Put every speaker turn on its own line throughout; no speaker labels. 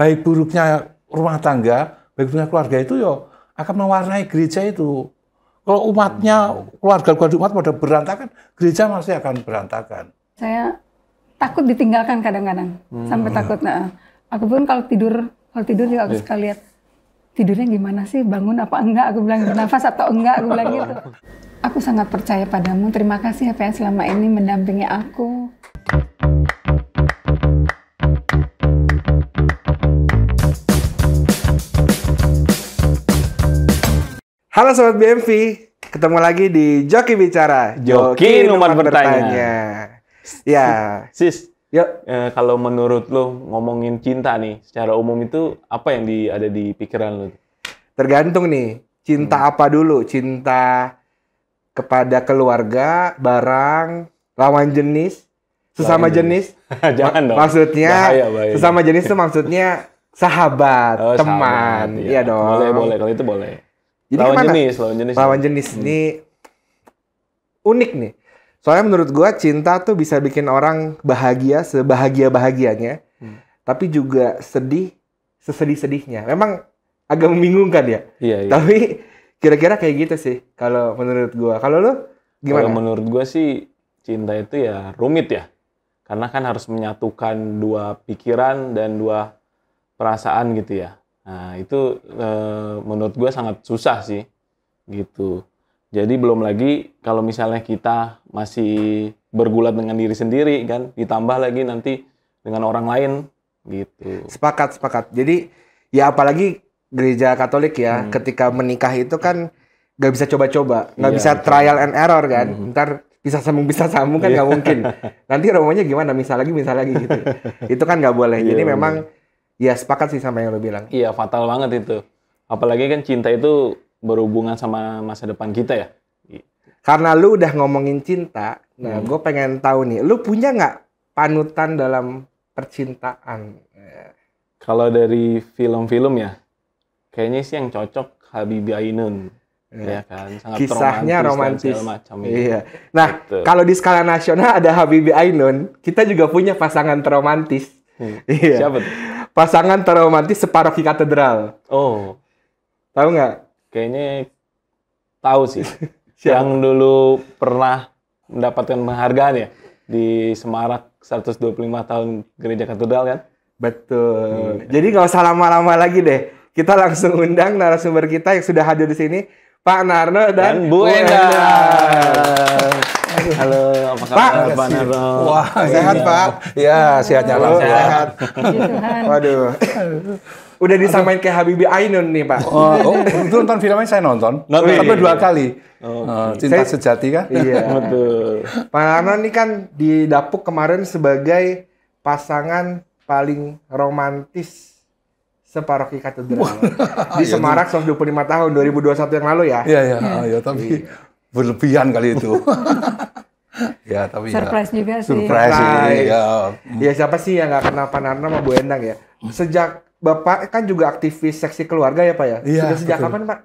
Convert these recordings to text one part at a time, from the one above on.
baik buruknya rumah tangga, baik buruknya keluarga itu ya akan mewarnai gereja itu. Kalau umatnya, keluarga umat pada berantakan, gereja masih akan berantakan.
Saya takut ditinggalkan kadang-kadang, sampai takut. Nah, aku pun kalau tidur juga aku suka lihat tidurnya gimana sih, bangun apa enggak, aku bilang bernafas atau enggak, aku bilang gitu. Aku sangat percaya padamu, terima kasih ya Pak yang selama ini mendampingi aku.
Halo Sobat BMV, ketemu lagi di Joki Bicara.
Joki Numan bertanya.
Ya,
Sis,
yuk.
Kalau menurut lo ngomongin cinta nih, secara umum itu apa yang ada di pikiran lo?
Tergantung nih, cinta apa dulu? Cinta kepada keluarga, barang, lawan jenis, sesama jenis?
Jangan dong.
Maksudnya,
bahaya.
sesama jenis itu maksudnya sahabat, teman.
Sahabat,
Iya dong.
Boleh, kalau itu boleh.
Jadi lawan jenis ini unik nih. Soalnya menurut gua cinta tuh bisa bikin orang bahagia sebahagia-bahagianya, tapi juga sedih sesedih-sedihnya. Memang agak membingungkan ya.
Iya.
Tapi kira-kira kayak gitu sih kalau menurut gua. Kalau lu gimana?
Kalau menurut gua sih cinta itu ya rumit ya. Karena kan harus menyatukan dua pikiran dan dua perasaan gitu ya. Nah, itu menurut gue sangat susah sih, gitu. Jadi belum lagi kalau misalnya kita masih bergulat dengan diri sendiri kan, ditambah lagi nanti dengan orang lain, gitu.
Sepakat. Jadi ya apalagi gereja Katolik ya, ketika menikah itu kan nggak bisa coba-coba, nggak bisa trial and error kan. Ntar bisa sambung kan nggak mungkin. Nanti romonya gimana? Misal lagi gitu. Itu kan nggak boleh. Jadi memang ya sepakat sih sama yang lo bilang.
Iya, fatal banget itu. Apalagi kan cinta itu berhubungan sama masa depan kita ya.
Karena lu udah ngomongin cinta, nah gue pengen tahu nih, lu punya nggak panutan dalam percintaan?
Kalau dari film-film ya, kayaknya sih yang cocok Habibie Ainun. Ya kan, sangat
kisahnya romantis.
Macam
iya. Nah, kalau di skala nasional ada Habibie Ainun, kita juga punya pasangan terromantis. Iya.
Siapa tuh?
Pasangan terromantis separoki katedral.
Oh,
Tahu nggak?
kayaknya tahu sih. Yang dulu pernah mendapatkan penghargaan ya di Semarak 125 tahun Gereja Katedral kan?
Betul. Jadi nggak usah lama-lama lagi deh. Kita langsung undang narasumber kita yang sudah hadir di sini, Pak Narno dan Bu Endang.
Halo, apa kabar Pak Narno?
Wah,
Sehat, Pak?
Ya, sehatnya
Sehat. Waduh. Udah disamain kayak Habibie Ainun nih, Pak.
Oh, itu nonton filmnya saya nonton. Sampai 2 kali. Cinta Sejati kan?
Iya.
Betul.
Pak Narno ini kan didapuk kemarin sebagai pasangan paling romantis separoki katedral. Di Semarak 125 tahun 2021 yang lalu ya.
Iya, tapi berlebihan kali itu. Ya, tapi
Surprise juga sih.
Surprise sih, ya.
Ya siapa sih yang nggak kenal Pak Narno sama Bu Endang ya? Sejak Bapak kan juga aktivis seksi keluarga ya Pak ya?
Iya,
Sudah sejak
betul.
kapan Pak?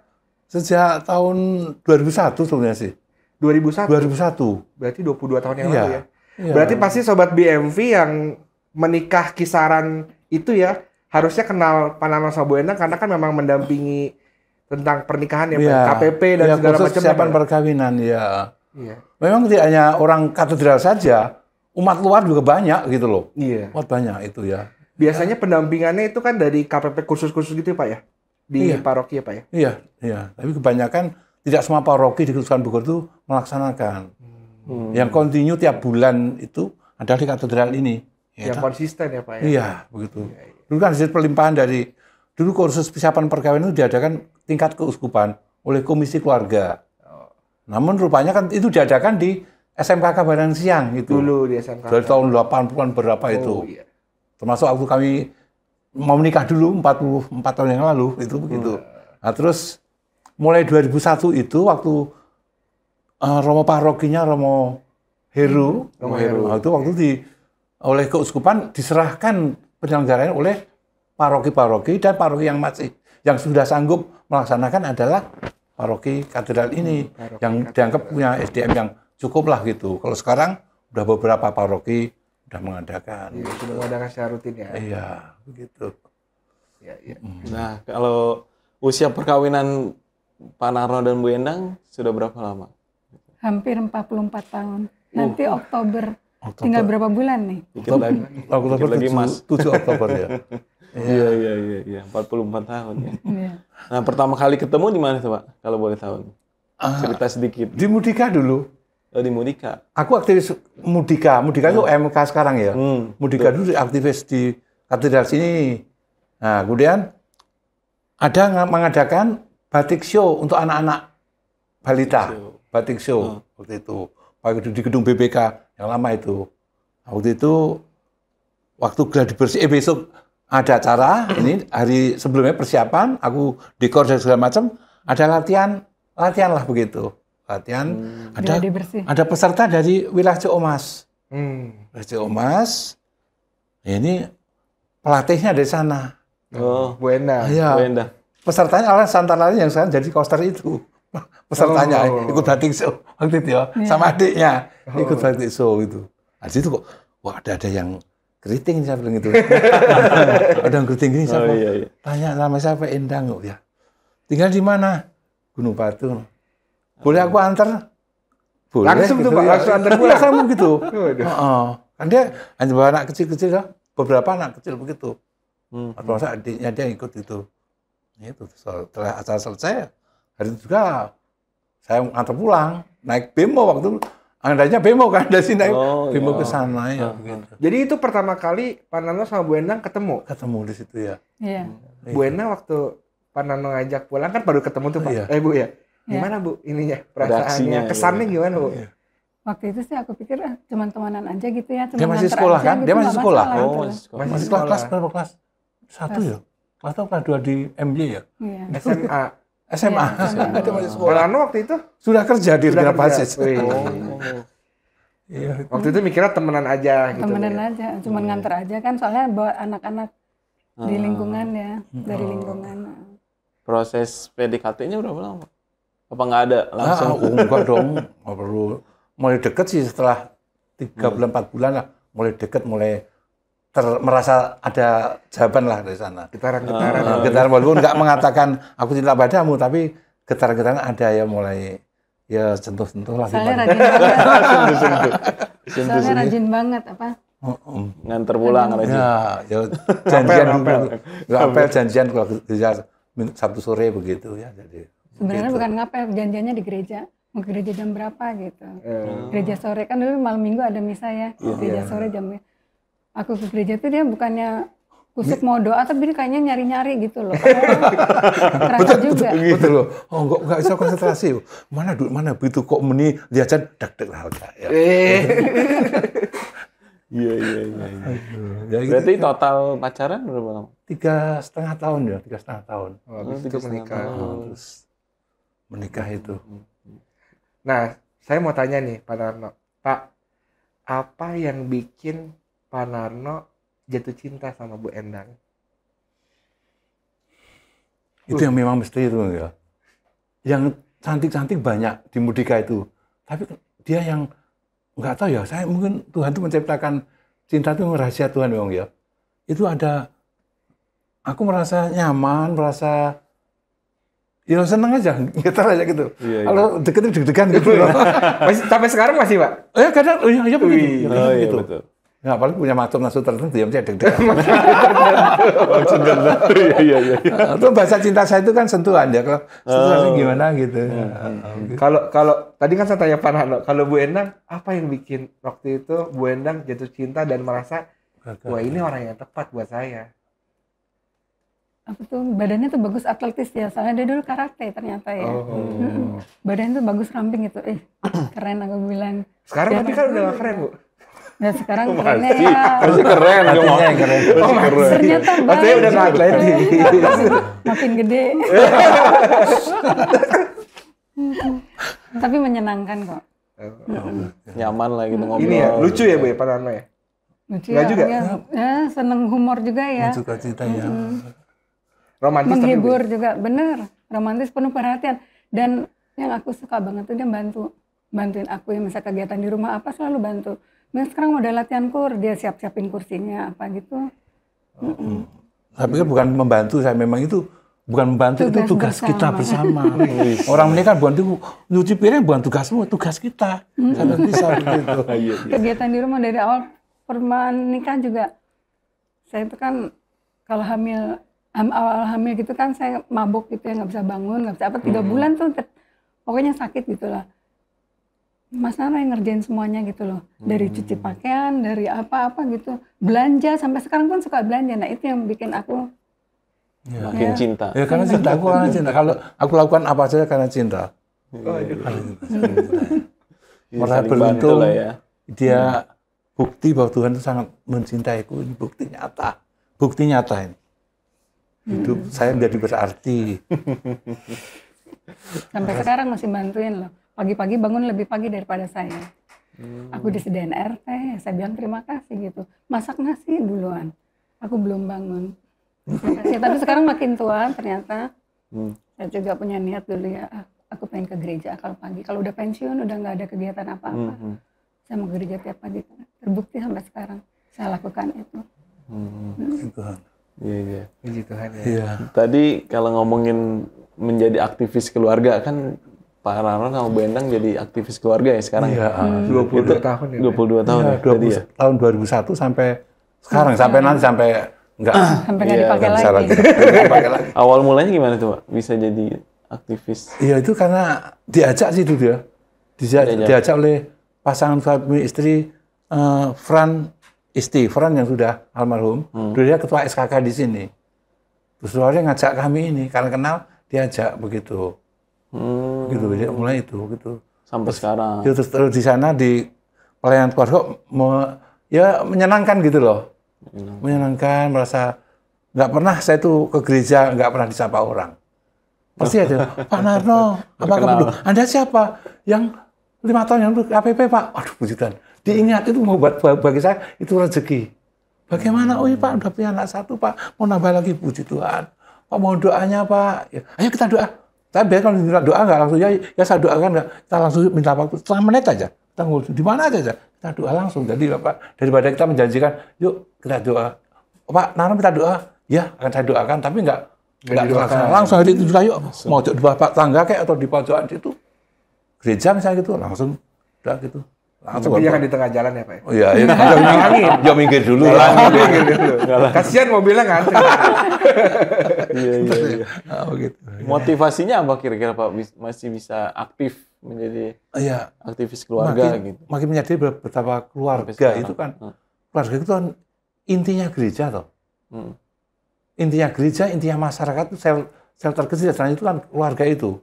Sejak tahun 2001 sebenarnya sih.
2001?
2001.
Berarti 22 tahun yang
Iya.
lalu ya?
Iya.
Berarti pasti Sobat BMV yang menikah kisaran itu ya, harusnya kenal Pak Narno sama Bu Endang karena kan memang mendampingi tentang pernikahan ya,
Iya.
KPP dan
Ya,
segala
khusus
macam.
persiapan perkawinan, ya.
Iya.
Memang tidak hanya orang katedral saja, umat luar juga banyak gitu loh.
Iya.
Umat banyak itu ya.
Biasanya pendampingannya itu kan dari KPP khusus-khusus gitu ya Pak ya? Di
Iya.
paroki ya Pak ya?
Iya. Tapi kebanyakan tidak semua paroki di Kedudukan Bogor itu melaksanakan. Yang kontinu tiap bulan itu adalah di katedral ini. Ya,
Yang konsisten ya Pak ya?
Iya, begitu. Dulu kan hasil pelimpahan dulu kursus persiapan perkawinan itu diadakan tingkat keuskupan oleh Komisi Keluarga. Namun rupanya kan itu diadakan di SMK Kabanan Siang gitu.
Dulu di SMK.
Dari tahun 80-an berapa itu.
Iya.
Termasuk waktu kami mau menikah dulu 44 tahun yang lalu itu begitu. Nah, terus mulai 2001 itu waktu Romo parokinya Romo Heru, nah, itu waktu oleh keuskupan diserahkan penyelenggaraan oleh paroki-paroki dan paroki yang sudah sanggup melaksanakan adalah paroki katedral ini yang dianggap punya SDM yang cukup lah gitu. Kalau sekarang udah beberapa paroki udah mengadakan.
Iya, sudah mengadakan secara rutin ya.
Iya, begitu.
Iya.
Nah, kalau usia perkawinan Pak Narno dan Bu Endang sudah berapa lama?
Hampir 44 tahun. Nanti Oktober.
Oktober.
Tinggal berapa bulan nih?
Dikit lagi.
Oktober
Dikit lagi, Mas.
7 Oktober ya.
Iya. 44 tahun ya.
Iya.
Nah, pertama kali ketemu di mana tuh, Pak? Kalau boleh tahu. Cerita sedikit.
Di Mudika dulu.
Oh, di Mudika.
Aku aktivis Mudika. Mudika itu MK sekarang ya. Mudika dulu aktivis di katedral sini. Nah, kemudian ada mengadakan batik show untuk anak-anak balita. Batik show waktu itu. Waktu di gedung BPK yang lama itu. Waktu itu waktu gladi bersih, besok ada acara, ini hari sebelumnya persiapan, aku dekor dan segala macam, ada latihan lah begitu. Latihan,
Gladi bersih.
ada peserta dari wilayah Ciomas. Wilayah Ciomas, ini pelatihnya dari sana.
Oh, Bu Endang.
Iya.
Bu Endang.
Pesertanya adalah antara lain yang sekarang jadi coaster itu. Pesertanya ikut batik show waktu itu ya, sama adiknya ikut batik show itu. Nah, situ kok, wah ada yang keriting saya bilang gitu. Ada yang keriting gini siapa?
Iya.
Tanya nama siapa Endang kok ya. Tinggal di mana? Gunung Batu. Boleh aku antar? Boleh.
Langsung tuh, Pak,
ya.
langsung antar
Iya,
pulang.
kamu gitu.
Waduh.
Kan dia hanya bawa anak kecil-kecil ya. Beberapa anak kecil begitu. Atau masa adiknya dia ikut itu. Itu setelah acara selesai, hari itu juga saya antar pulang, naik bemo waktu adanya bemo kan dari sini naik bemo ke sana ya. Begitu.
Jadi itu pertama kali Pak Narno sama Bu Endang ketemu.
Ketemu di situ ya.
Iya.
Bu Endang waktu Pak Narno ngajak pulang kan baru ketemu tuh Pak.
Iya.
Bu ya. Gimana Bu ininya?
Reaksinya,
Perasaannya, kesannya
iya.
gimana Bu?
Waktu itu sih aku pikir cuman temenan aja gitu ya.
Dia masih sekolah kan? Dia masih sekolah.
Masih
kelas berapa kelas? 1 ya? Kelas 1 kelas 2 di MY ya?
Iya.
SMA.
SMA. Dia masih
Pak
sekolah.
Narno waktu itu
Sudah kerja di
Sudah
Regina
kerja.
Pasis.
Wih.
Iya.
Waktu itu mikirnya temenan aja gitu.
Temenan
Bu, ya.
aja, cuman nganter aja kan soalnya bawa anak-anak di lingkungan ya, dari lingkungan.
Proses PDKT-nya berapa lama? Apa nggak ada langsung?
Enggak dong. Nggak perlu. Mulai deket sih setelah 3 bulan, 4 bulan lah. Mulai deket, mulai merasa ada jawaban lah dari sana.
Getaran-getaran.
Getaran walaupun nggak mengatakan aku cinta padamu, tapi getaran-getaran ada ya mulai ya sentuh-sentuh lah.
Soalnya
gimana.
rajin banget. Soalnya rajin banget apa?
Nganter pulang aja.
Ya janjian dulu. Nggak apel janjian kalau gereja Sabtu sore begitu ya. Jadi
Sebenarnya bukan ngapel, janjiannya di gereja. Mau ke gereja jam berapa gitu. Gereja sore kan dulu malam minggu ada misa ya. Gereja sore jamnya. Aku ke gereja tuh dia bukannya kusuk mau doa, tapi dia kayaknya nyari-nyari gitu loh. Kerasa juga.
betul loh. Oh enggak bisa konsentrasi. Mana begitu kok meni diajan dak-dak harga ya.
Iya.
Ya, gitu.
Berarti total pacaran berapa lama?
3,5 tahun ya, 3,5 tahun.
Habis itu menikah.
Terus menikah itu.
Nah, saya mau tanya nih Pak Narno. Pak, apa yang bikin Pak Narno jatuh cinta sama Bu Endang?
Itu yang memang mesti itu ya. Yang cantik-cantik banyak di Mudika itu. Tapi dia yang nggak tahu ya, saya mungkin Tuhan itu menciptakan cinta itu rahasia Tuhan memang ya. Itu ada, aku merasa nyaman, merasa ya seneng aja, getar aja gitu.
Iya.
Kalau deketin deg-degan gitu loh.
Sampai sekarang masih Pak?
Ya kadang, ya begitu.
Oh iya
gitu.
betul.
Nah, apalagi punya maksud tertentu, ya mesti deg-degan.
Iya.
Itu bahasa cinta saya itu kan sentuhan ya. Kalau sentuhan gimana gitu.
Kalau tadi kan saya tanya Pak Narno, kalau Bu Endang apa yang bikin waktu itu Bu Endang jatuh cinta dan merasa wah ini orang yang tepat buat saya?
Apa tuh badannya tuh bagus atletis ya, soalnya dia dulu karate ternyata ya. Badannya tuh bagus ramping gitu. Keren aku bilang.
Sekarang tapi kan udah gak keren Bu.
Dan sekarang kerennya ya.
Masih keren.
Hatinya yang keren.
Ternyata
Maksudnya udah gak atletis.
makin gede. Tapi menyenangkan kok.
Nyaman lah gitu ngobrol.
Ini ya, lucu ya Bu ya Pak Narno ya?
Lucu
Nggak
ya,
juga?
ya, seneng humor juga ya.
Suka cintanya.
Romantis tapi Bu.
Menghibur juga, bener. Romantis, penuh perhatian. Dan yang aku suka banget tuh dia bantuin aku ya, misal kegiatan di rumah apa selalu bantu. Nah sekarang udah latihan kur, dia siap-siapin kursinya apa gitu.
Saya pikir bukan membantu, saya memang itu bukan membantu, itu tugas kita bersama. Orang menikah bukan itu, nyuci piring bukan tugasmu, tugas kita. Saya bisa begitu.
Kegiatan di rumah dari awal pernikahan juga, saya itu kan kalau awal hamil gitu kan saya mabuk gitu ya, nggak bisa bangun, nggak bisa apa, 3 bulan tuh pokoknya sakit gitu lah. Mas Nano yang ngerjain semuanya gitu loh, dari cuci pakaian, dari apa-apa gitu, belanja, sampai sekarang pun suka belanja. Nah itu yang bikin aku
makin cinta.
Ya karena cinta, aku karena cinta. Kalau aku lakukan apa saja karena cinta. Merasa
Saling bantu
beruntung,
lah ya.
dia bukti bahwa Tuhan itu sangat mencintaiku. Ini bukti nyata. Bukti nyata ini. Hidup saya menjadi berarti.
sampai sekarang masih bantuin loh. Pagi-pagi bangun lebih pagi daripada saya. Aku disediain air teh, saya bilang terima kasih gitu. Masak nasi duluan, aku belum bangun. Terima kasih. Tapi sekarang makin tua ternyata, saya juga punya niat dulu ya, aku pengen ke gereja kalau pagi. Kalau udah pensiun, udah nggak ada kegiatan apa-apa, saya mau ke gereja tiap pagi. Terbukti sampai sekarang, saya lakukan itu.
Tuhan.
Iya.
Puji Tuhan ya.
Iya.
Tadi kalau ngomongin menjadi aktivis keluarga kan Pak Rano sama Bu Endang jadi aktivis keluarga ya sekarang.
Iya.
22 tahun ya.
22 tahun
Iya,
ya. Tadi ya.
tahun 2001 sampai sekarang, sampai nanti sampai enggak.
Sampai nggak dipakai
Nggak bisa
lagi.
Nggak pakai lagi.
Awal mulanya gimana tuh Pak? Bisa jadi aktivis?
Iya itu karena diajak sih itu dia. Diajak oleh pasangan suami istri Fran yang sudah almarhum. Dulu dia ketua SKK di sini. Terus dia ngajak kami ini karena kenal, diajak begitu. Gitu, jadi mulai itu gitu.
Sampai sekarang.
Ya, terus di sana di pelayanan keluarga ya menyenangkan gitu loh. Menyenangkan, merasa nggak pernah saya tuh ke gereja nggak pernah disapa orang. Pasti aja, Pak Narno, apa kabar? Anda siapa? Yang 5 tahun yang lalu KPP Pak. Aduh puji Tuhan. Diingat itu mau buat bagi saya itu rezeki. Bagaimana? Oh iya Pak, udah punya anak 1 Pak. Mau nambah lagi, puji Tuhan. Pak mau doanya Pak. Ya, ayo kita doa. Tapi biar kalau minta doa nggak langsung ya saya doakan nggak. Kita langsung minta waktu setengah menit aja. Kita ngurus di mana aja. Kita doa langsung. Jadi Bapak daripada kita menjanjikan, yuk kita doa. Pak Narno minta doa. Ya akan saya doakan. Tapi nggak langsung hari itu juga yuk. Mau di Bapak tangga kayak atau di pojokan itu gereja misalnya gitu langsung doa gitu.
Tapi jangan di tengah jalan ya Pak.
Oh iya, ya minggir dulu lah.
Kasihan mobilnya kan.
Iya.
Nah, begitu.
Motivasinya apa kira-kira Pak masih bisa aktif menjadi aktivis keluarga gitu?
Makin menyadari betapa keluarga itu kan, keluarga itu kan intinya gereja toh. Intinya gereja, intinya masyarakat itu sel terkecil itu kan keluarga itu.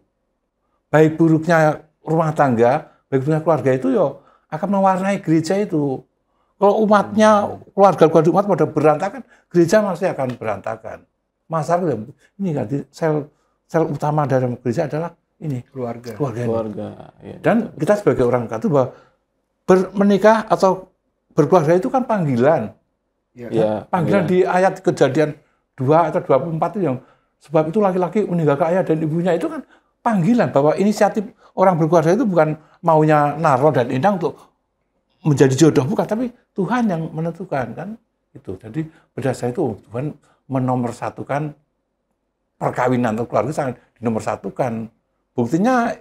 Baik buruknya rumah tangga, baik buruknya keluarga itu yo akan mewarnai gereja itu. Kalau umatnya, keluarga umat pada berantakan, gereja masih akan berantakan. Masyarakat ini kan sel utama dalam gereja adalah ini keluarga.
Iya.
Dan kita sebagai orang Katolik bahwa menikah atau berkeluarga itu kan panggilan.
Ya,
panggilan di ayat Kejadian 2 atau 24 itu yang sebab itu laki-laki meninggalkan ayah dan ibunya itu kan panggilan bahwa inisiatif orang berkeluarga itu bukan maunya Narno dan Endang untuk menjadi jodoh, bukan, tapi Tuhan yang menentukan kan itu. Jadi berdasar itu Tuhan menomorsatukan perkawinan atau keluarga sangat dinomorsatukan. Buktinya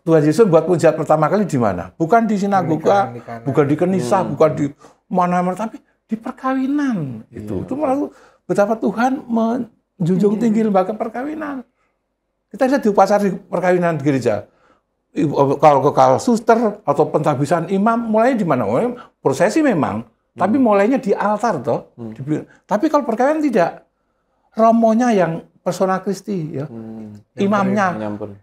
Tuhan Yesus buat mujizat pertama kali di mana? Bukan di sinagoga, bukan di kanisa, bukan di mana-mana, tapi di perkawinan. Itu malah betapa Tuhan menjunjung tinggi lembaga perkawinan. Kita lihat di upacara perkawinan di gereja. Kalau kekal suster atau pentabisan imam, mulainya di mana? Prosesi memang, tapi mulainya di altar toh. Tapi kalau perkawinan tidak, romonya yang persona Kristi, ya. Imamnya,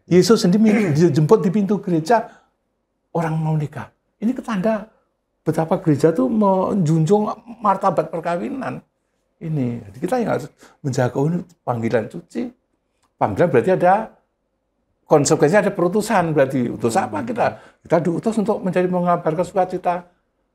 Yesus sendiri dijemput di pintu gereja, orang mau nikah. Ini ketanda betapa gereja tuh menjunjung martabat perkawinan. Ini, jadi kita yang harus menjaga ini panggilan suci. Panggilan berarti ada konsekuensinya, ada perutusan, berarti utus apa kita? Kita diutus untuk menjadi mengabarkan sukacita,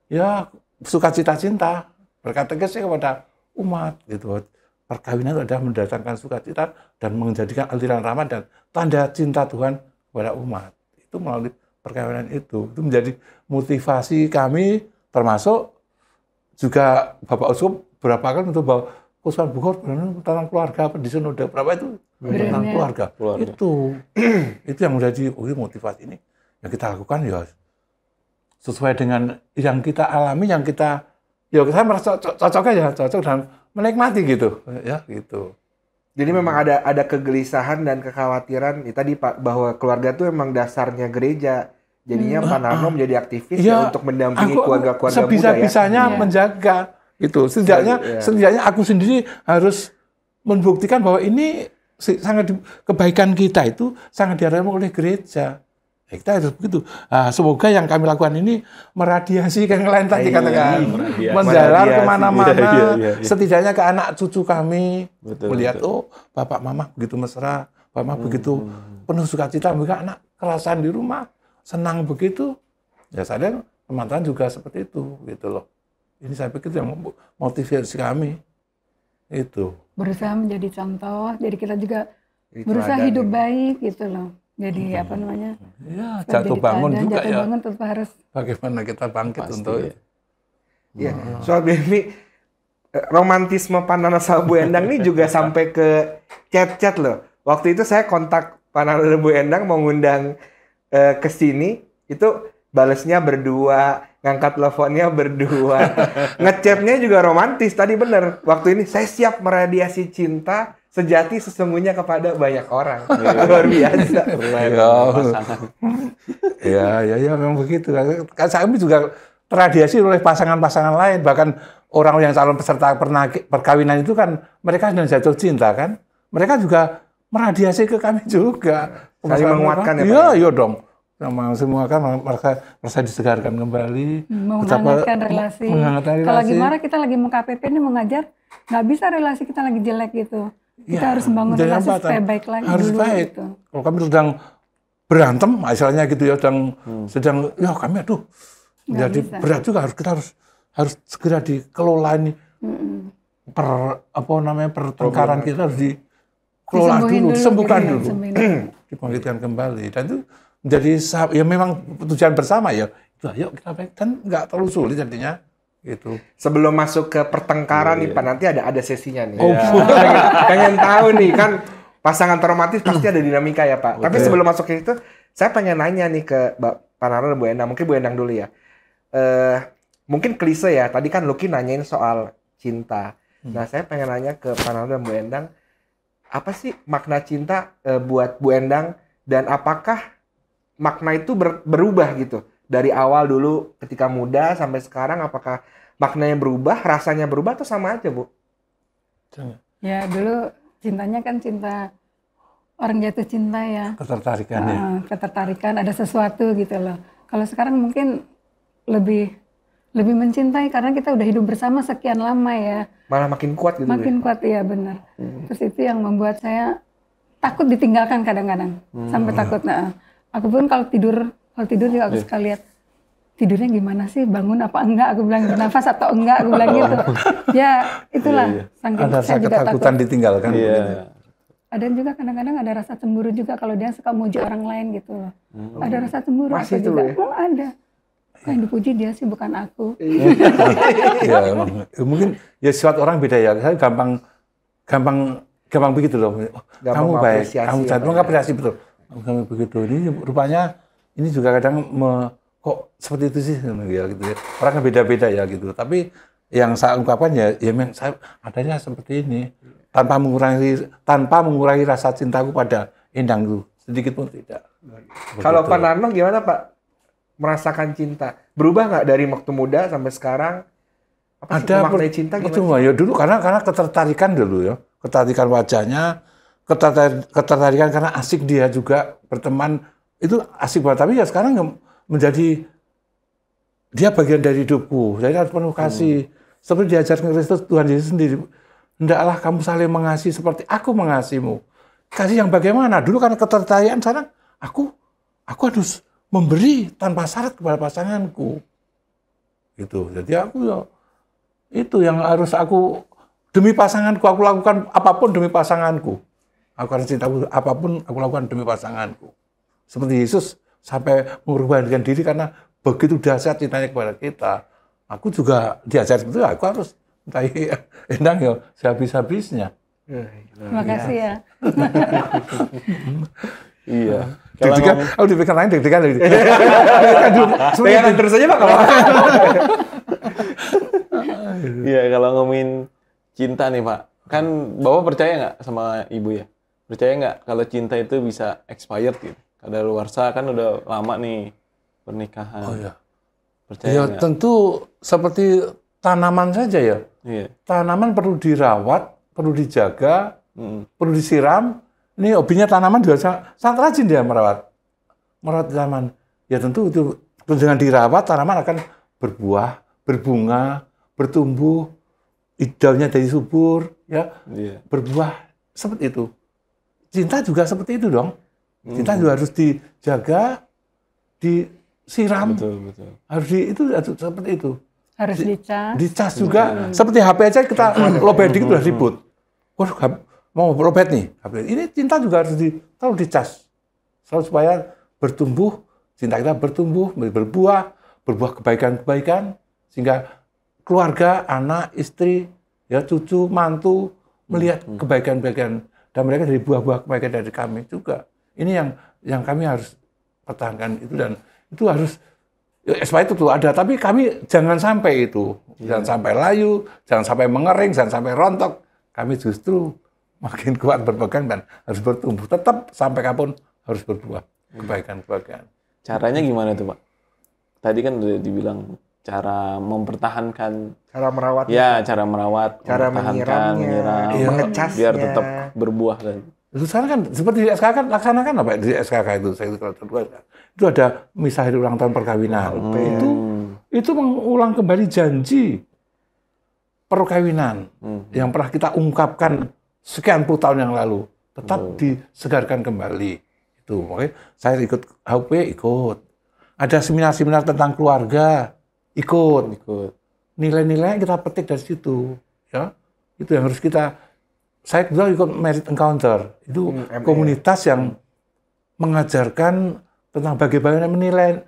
ya sukacita cinta, berkatekesi kepada umat, gitu. Perkawinan itu adalah mendatangkan sukacita dan menjadikan aliran rahmat dan tanda cinta Tuhan kepada umat. Itu melalui perkawinan itu menjadi motivasi kami, termasuk juga Bapak Uskup berapa kali untuk bahwa Khotbah Bukhor tentang keluarga, apa di sinode berapa itu tentang keluarga. Itu yang menjadi motivasi ini yang kita lakukan ya sesuai dengan yang kita alami, yang kita saya merasa cocok dan menikmati gitu ya gitu.
Jadi memang ada kegelisahan dan kekhawatiran tadi Pak, bahwa keluarga itu memang dasarnya gereja. Jadinya Pak Narno menjadi aktivis ya untuk mendampingi keluarga-keluarga muda ya.
Sebisa-bisanya menjaga itu. Setidaknya aku sendiri harus membuktikan bahwa ini sangat kebaikan kita itu sangat diharapkan oleh gereja. Ya, kita harus begitu. Semoga yang kami lakukan ini meradiasi ke yang lain tadi katakan, menjalar kemana-mana. Setidaknya ke anak cucu kami melihat bapak mama begitu mesra, bapak mama begitu penuh sukacita, mereka anak kerasan di rumah senang begitu. Ya saya teman-teman juga seperti itu gitu loh. Ini saya pikir yang motivasi kami itu. Berusaha
menjadi contoh, jadi kita juga berusaha hidup baik gitu loh. Jadi apa namanya?
Ya, jatuh bangun juga
jatuh bangun tetap harus.
Bagaimana kita bangkit untuk itu.
Iya, soal Bemi, romantisme Pak Narno sama Bu Endang ini juga sampai ke chat-chat loh. Waktu itu saya kontak Pak Narno dan Bu Endang mau ngundang ke sini, itu balesnya berdua, ngangkat teleponnya berdua, ngechatnya juga romantis. Tadi bener, waktu ini saya siap meradiasi cinta sejati sesungguhnya kepada banyak orang. Luar biasa.
Ya, memang begitu. Kan kami juga teradiasi oleh pasangan-pasangan lain, bahkan orang yang calon peserta perkawinan itu kan mereka sedang jatuh cinta kan. Mereka juga meradiasi ke kami juga.
Saling menguatkan ya Pak?
Iya dong. Semua kan merasa disegarkan kembali.
Menghangatkan relasi. Kalau lagi marah kita lagi mau KPP ini mau ngajar, nggak bisa relasi kita lagi jelek gitu. Kita harus membangun relasi supaya baik lagi
harus
dulu
baik.
Gitu.
Kalau kami sedang berantem, misalnya gitu ya, sedang ya kami jadi bisa. Berat juga kita harus segera dikelola ini. Pertengkaran kita harus dikelola dulu, sembuhkan dulu. Dibangkitkan kembali. Dan itu menjadi ya memang tujuan bersama ya. Itu ayo kita baik dan nggak terlalu sulit jadinya. Gitu.
Sebelum masuk ke pertengkaran nih Pak, nanti ada sesinya nih. Pengen tahu nih kan pasangan traumatis pasti ada dinamika ya Pak. Tapi sebelum masuk ke itu, saya pengen nanya nih ke Pak Narno dan Bu Endang. Mungkin Bu Endang dulu ya. Mungkin klise ya. Tadi kan Lucky nanyain soal cinta. Nah saya pengen nanya ke Pak Narno dan Bu Endang, apa sih makna cinta buat Bu Endang dan apakah makna itu berubah gitu? Dari awal dulu ketika muda sampai sekarang, apakah maknanya berubah, rasanya berubah atau sama aja Bu?
Ya dulu cintanya kan cinta orang jatuh cinta ya. Ketertarikan, ada sesuatu gitu loh. Kalau sekarang mungkin lebih mencintai karena kita udah hidup bersama sekian lama ya.
Malah makin kuat gitu.
Makin kuat ya benar. Terus itu yang membuat saya takut ditinggalkan kadang-kadang. Sampai takut. Aku pun kalau tidur juga aku suka lihat tidurnya gimana sih, bangun apa enggak, aku bilang bernafas atau enggak, aku bilang gitu. Ya itulah.
Ada rasa ketakutan ditinggalkan.
Ada juga kadang-kadang ada rasa cemburu juga kalau dia suka muji orang lain gitu loh. Ada rasa cemburu
masih
juga.
Ya?
Ada. Yang dipuji dia sih bukan aku.
Ya emang. Mungkin ya sifat orang beda ya. Saya gampang begitu loh. Kamu baik, kamu cantik, mengapresiasi betul. Kamu begitu. Ini rupanya ini juga kadang kok seperti itu sih ya gitu ya. Orang kan beda-beda ya gitu. Tapi yang saya ungkapkan ya memang saya adanya seperti ini tanpa mengurangi rasa cintaku pada Endang itu sedikit pun tidak.
Kalau Pak Narno gimana Pak? Merasakan cinta berubah nggak dari waktu muda sampai sekarang? Apa sih makna cinta gimana?
Ya dulu karena ketertarikan dulu ya, ketertarikan wajahnya, ketertarikan karena asik dia juga berteman. Itu asik banget, tapi ya sekarang menjadi dia bagian dari hidupku. Jadi harus penuh kasih. Seperti diajarkan Kristus Tuhan Yesus sendiri. Hendaklah kamu saling mengasihi seperti aku mengasihimu. Kasih yang bagaimana? Dulu karena ketertarikan, sekarang aku harus memberi tanpa syarat kepada pasanganku. Gitu. Jadi aku ya itu yang harus aku demi pasanganku, aku lakukan apapun demi pasanganku. Aku akan cinta apapun aku lakukan demi pasanganku. Seperti Yesus sampai mengorbankan diri karena begitu dahsyat cintanya kepada kita. Aku juga diajar itu, aku harus tapi Endang ya sehabis-habisnya.
Terima kasih ya.
Iya.
Deg-degan, aku deg-degan lain deg-degan.
Pegangan terus aja Pak kalau.
Iya, kalau ngomongin cinta nih Pak, kan Bapak percaya nggak sama Ibu ya? Percaya nggak kalau cinta itu bisa expired gitu? Kadaluarsa kan udah lama nih pernikahan.
Oh ya.
Percaya
Ya
nggak?
tentu seperti tanaman saja ya.
Iya.
Tanaman perlu dirawat, perlu dijaga,
Mm.
perlu disiram. Ini hobinya tanaman juga sangat rajin dia merawat tanaman. Ya tentu itu dengan dirawat tanaman akan berbuah, berbunga, bertumbuh, daunnya jadi subur, ya
Iya.
berbuah seperti itu. Cinta juga seperti itu dong. Cinta juga harus dijaga, disiram,
Betul.
harus seperti itu.
Harus dicas.
Dicas juga, seperti HP aja kita lobet dikit udah ribut. Waduh, mau lobet nih. HP. Ini cinta juga harus selalu dicas. Selalu supaya bertumbuh, cinta kita bertumbuh, berbuah kebaikan-kebaikan, sehingga keluarga, anak, istri, ya cucu, mantu, melihat kebaikan-kebaikan. Dan mereka dari buah-buah kebaikan dari kami juga. Ini yang kami harus pertahankan itu, dan itu harus expired itu ada, tapi kami jangan sampai itu, jangan sampai layu, jangan sampai mengering, jangan sampai rontok. Kami justru makin kuat berpegang dan harus bertumbuh. Tetap sampai kapan harus berbuah kebaikan-kebaikan.
Caranya gimana tuh Pak? Tadi kan udah dibilang cara mempertahankan,
Cara merawat,
cara merawat,
cara
mempertahankan,
menyiramnya,
Iya.
mengecasnya.
biar tetap berbuah kan.
Itu sekarang kan seperti di SKK kan laksanakan apa di SKK itu, saya itu ada misah hari ulang tahun perkawinan. Itu mengulang kembali janji perkawinan yang pernah kita ungkapkan sekian puluh tahun yang lalu, tetap disegarkan kembali. Itu, makanya saya ikut HUP, ikut. Ada seminar-seminar tentang keluarga, ikut. Nilai-nilai kita petik dari situ, ya. Itu yang harus kita. Saya juga ikut Merit Encounter, itu komunitas yang mengajarkan tentang bagaimana menilai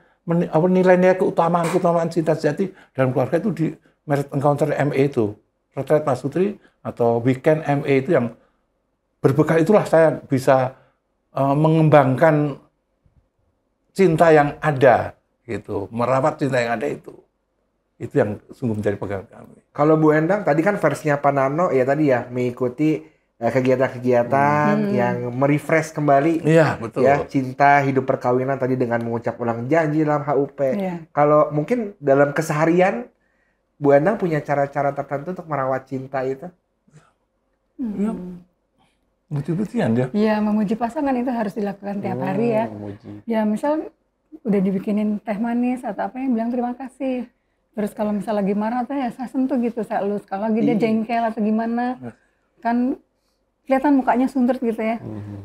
nilai keutamaan cinta sejati dalam keluarga itu di Merit Encounter ME itu, Retreat Pasutri atau Weekend ME itu yang berbekal itulah saya bisa mengembangkan cinta yang ada gitu, merawat cinta yang ada itu yang sungguh menjadi pegangan kami.
Kalau Bu Endang tadi kan versinya Pak Narno ya tadi ya mengikuti kegiatan-kegiatan yang merefresh kembali
Iya, betul.
ya cinta hidup perkawinan tadi dengan mengucap ulang janji dalam HUP.
Iya.
Kalau mungkin dalam keseharian Bu Endang punya cara-cara tertentu untuk merawat cinta itu?
Ya, betul-betulan dia.
Ya, memuji pasangan itu harus dilakukan tiap hari ya. Ya, misal udah dibikinin teh manis atau apa yang bilang terima kasih. Terus kalau misal lagi marah tuh ya saya sentuh gitu, saya elus. Kalau lagi dia jengkel atau gimana, kan kelihatan mukanya suntuk gitu ya.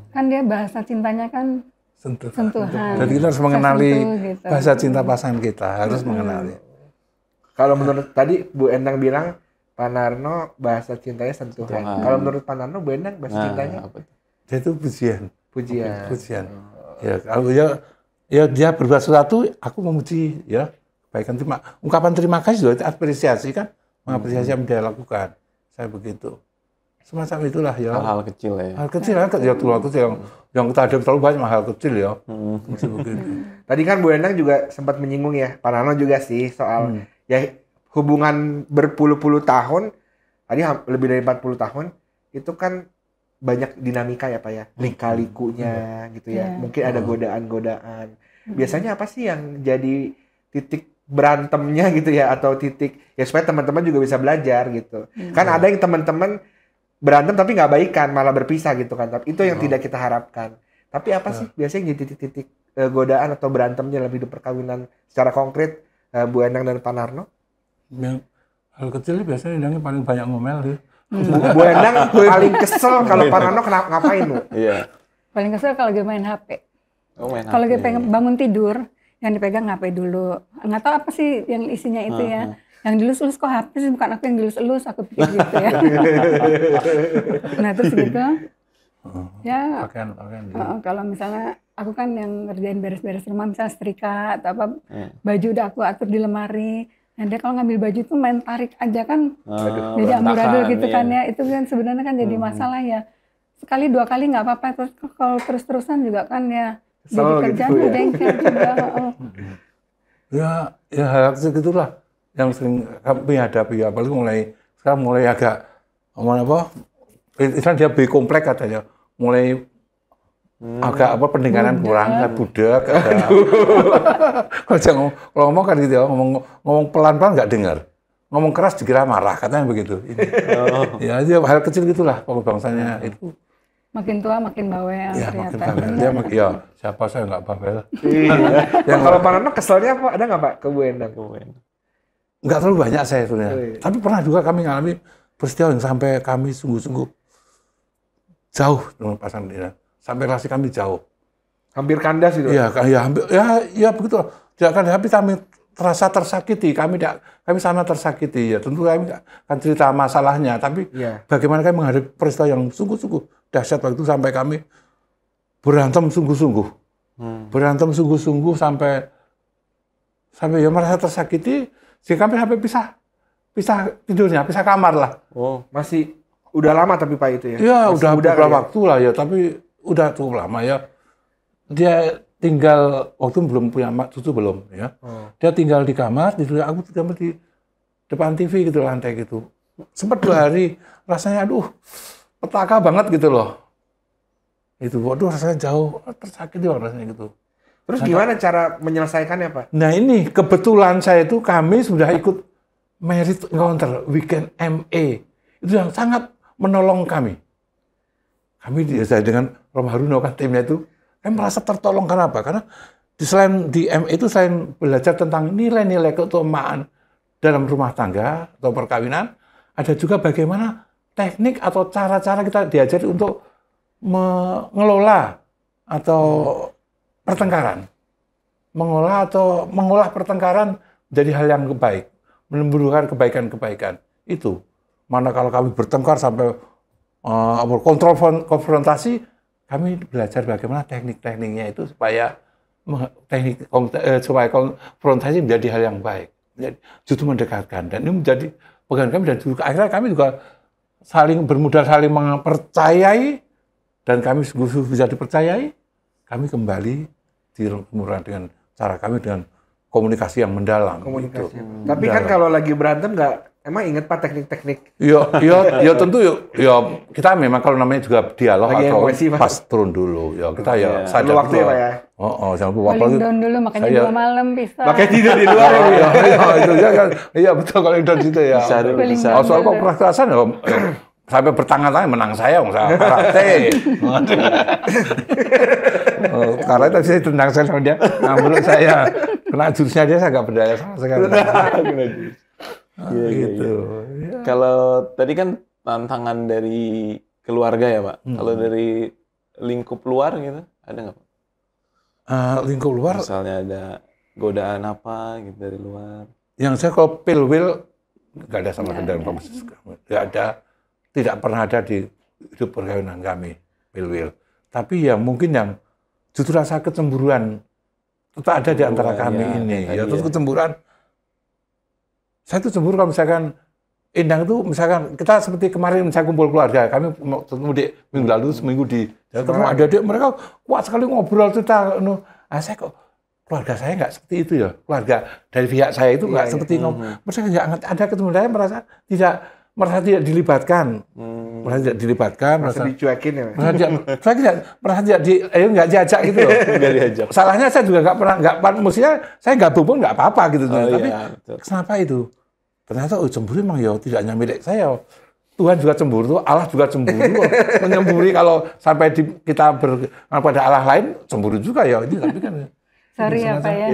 Kan dia bahasa cintanya kan sentuhan.
Jadi kita harus mengenali
sentuh, gitu.
bahasa cinta pasangan kita, harus mengenali.
Kalau menurut tadi Bu Endang bilang Pak Narno bahasa cintanya sentuhan. Kalau menurut Pak Narno Bu Endang bahasa cintanya
Apa tuh?
Dia itu pujian.
pujian.
Ya, kalau dia berbuat sesuatu, aku memuji, ya. Kebaikan ungkapan terima kasih, apresiasi kan, mengapresiasi yang dia lakukan. Saya begitu. Semacam itulah ya.
Hal-hal kecil ya.
Hal kecil kan, ya tulang kecil yang kita hadapi terlalu banyak hal kecil ya. Begitu.
Tadi kan Bu Endang juga sempat menyinggung ya, Pak Narno juga sih soal ya hubungan berpuluh-puluh tahun, tadi lebih dari 40 tahun, itu kan banyak dinamika ya Pak ya, lika-likunya gitu ya. Mungkin ada godaan-godaan. Biasanya apa sih yang jadi titik berantemnya gitu ya, atau titik ya supaya teman-teman juga bisa belajar gitu. Kan ada yang teman-teman berantem tapi nggak baikan, malah berpisah gitu kan. Tapi itu yang tidak kita harapkan. Tapi apa sih biasanya jadi titik-titik godaan atau berantemnya dalam hidup perkawinan secara konkret Bu Endang dan Pak Narno?
Yang hal kecil biasanya Endangnya paling banyak ngomel dia.
Bu Endang paling kesel kalau Pak Narno ngapain Bu?
Iya.
Paling kesel kalau dia main HP.
Oh, main
Kalau dia
HP.
pengen bangun tidur, yang dipegang HP dulu. Nggak tahu apa sih yang isinya itu ya. Yang dilus-elus kok HP sih, bukan aku yang dilus-elus, aku pikir gitu ya. Nah terus gitu, ya
Pakaian
kalau misalnya aku kan yang ngerjain beres-beres rumah, misalnya setrika atau apa, baju udah aku atur di lemari, Nah, dia kalau ngambil baju tuh main tarik aja kan, jadi
berantakan,
amburadul gitu kan
iya.
ya. Itu kan sebenarnya kan jadi masalah ya. Sekali 2 kali nggak apa-apa, terus kalau terus-terusan juga kan ya jadi
Kesel
kerjaan
gitu ya.
jengkel juga.
Ya hal segitulah yang sering kami hadapi, apalagi sekarang mulai agak apa? Istilahnya dia B komplek katanya, mulai agak apa pendengaran kurang, budak. Kalau ngomong kan gitu ya, ngomong pelan-pelan nggak dengar, ngomong keras dikira marah, katanya begitu. Ya dia hal kecil gitulah bangsanya itu.
Makin tua makin bawel
Ya
ternyata.
makin bawel, ya siapa saya nggak bawel.
Yang kalau Pak Nono keselnya apa? Ada nggak Pak ke Bu Endang?
Nggak terlalu banyak saya sebenarnya.
Oh, iya.
Tapi pernah juga kami mengalami peristiwa yang sampai kami sungguh-sungguh jauh dengan pasangan ini. Sampai relasi kami jauh.
Hampir kandas gitu.
Iya, hampir, ya begitu. Tidak kan, tapi kami terasa tersakiti. Kami sana tersakiti. Ya tentu kami nggak akan cerita masalahnya. Tapi
Iya.
bagaimana kami menghadapi peristiwa yang sungguh-sungguh dahsyat waktu itu sampai kami berantem sungguh-sungguh. Berantem sungguh-sungguh sampai ya merasa tersakiti. Sehingga kami sampai pisah tidurnya, pisah kamar lah.
Oh, masih udah lama tapi Pak itu ya?
Iya,
Masih
udah
muda
beberapa
kan ya?
waktu lah ya, tapi udah cukup lama ya. Dia tinggal waktu itu belum punya cucu belum ya. Dia tinggal di kamar, aku tinggal di depan TV gitu, lantai gitu. Sempat 2 hari rasanya aduh petaka banget gitu loh. Itu waduh rasanya jauh, tersakiti rasanya gitu.
Terus gimana cara menyelesaikannya Pak?
Nah ini kebetulan saya itu kami sudah ikut merit encounter weekend MA. Itu yang sangat menolong kami. Kami saya dengan Rom Haruno kan timnya itu, kami merasa tertolong karena apa? Karena selain di MA itu selain belajar tentang nilai-nilai keutamaan dalam rumah tangga atau perkawinan, ada juga bagaimana teknik atau cara-cara kita diajari untuk mengelola atau pertengkaran. Mengolah pertengkaran menjadi hal yang baik, menimbulkan kebaikan-kebaikan. Itu. Mana kalau kami bertengkar sampai konfrontasi, kami belajar bagaimana teknik-tekniknya itu supaya konfrontasi menjadi hal yang baik, justru mendekatkan. Dan ini menjadi pegangan kami dan juga akhirnya kami juga saling mempercayai dan kami sungguh bisa dipercayai. Kami kembali dengan cara kami dengan komunikasi yang mendalam.
Komunikasi.
Gitu.
Tapi kan kalau lagi berantem emang inget Pak teknik-teknik?
Ya tentu ya kita memang kalau namanya juga dialog
lagi
atau
emosi, Pak.
pas turun dulu. Ya kita ya sadar
Perlu waktu ya Pak ya?
jangan lupa
Paling down dulu makanya 2 malam bisa.
Pakai tidur di luar ya Bu ya?
itu ya kan. Iya betul kalau down situ ya.
Bisa dulu,
Paling
bisa.
down.
Soal kok kekerasan ya sampai bertangan-tangan menang saya, saya karate. Karena tadi saya tendang saya sama dia, menurut saya kena jurusnya dia saya nggak berdaya sama sekali. Gitu. Ya.
Kalau tadi kan tantangan dari keluarga ya Pak. Kalau dari lingkup luar gitu, ada nggak Pak?
Lingkup luar,
Misalnya ada godaan apa gitu dari luar.
yang saya kalau pil will nggak ada sama dalam proses kami. Nggak ada, tidak pernah ada di hidup perkawinan kami pil will. Tapi ya mungkin yang justru rasa kecemburuan tetap ada di antara kami
ya,
ini.
tadi
Ya terus
ya.
kecemburuan. Saya tuh cemburu kalau misalkan Endang itu misalkan kita seperti kemarin saya kumpul keluarga, kami ketemu di minggu lalu seminggu di ketemu adik-adik mereka kuat sekali ngobrol cerita. Saya kok keluarga saya nggak seperti itu ya, keluarga dari pihak saya itu nggak seperti mereka nggak ada ketemu saya merasa tidak dilibatkan,
Merasa dicuekin ya?
merasa nggak diajak gitu loh.
Nggak diajak.
Salahnya saya juga nggak pernah, mestinya saya gabung pun nggak apa-apa gitu. Tapi
iya, betul.
kenapa itu? Ternyata cemburu memang ya tidak hanya milik saya. Tuhan juga cemburu, Allah juga cemburu. Menyemburi kalau sampai kita pada Allah lain, cemburu juga ya. Ini tapi kan
Sorry ya Pak ya.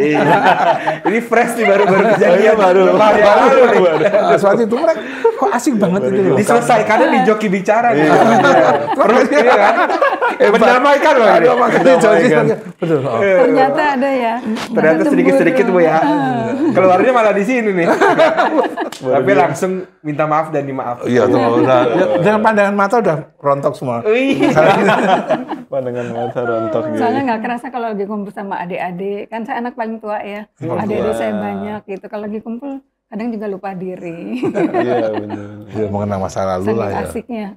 Ini fresh nih baru kejadian baru.
sesuatu itu mereka kok asik banget itu loh.
Diselesaikannya di joki bicara nih. Terus iya kan? Mendamaikan loh ini.
Betul.
Ternyata ada ya.
Ternyata
Ada
sedikit-sedikit Bu
cemburu.
ya. Keluarnya malah di sini nih. Tapi langsung minta maaf dan dimaaf.
Iya tuh. Dengan pandangan mata udah rontok semua.
Pandangan mata rontok gitu.
Soalnya nggak kerasa kalau lagi kumpul sama adik-adik. Kan saya anak paling tua ya. Adik-adik saya banyak gitu. Kalau lagi kumpul kadang juga lupa diri.
Iya benar.
Ya mengenang masa lalu lah
Saking
ya.
asiknya.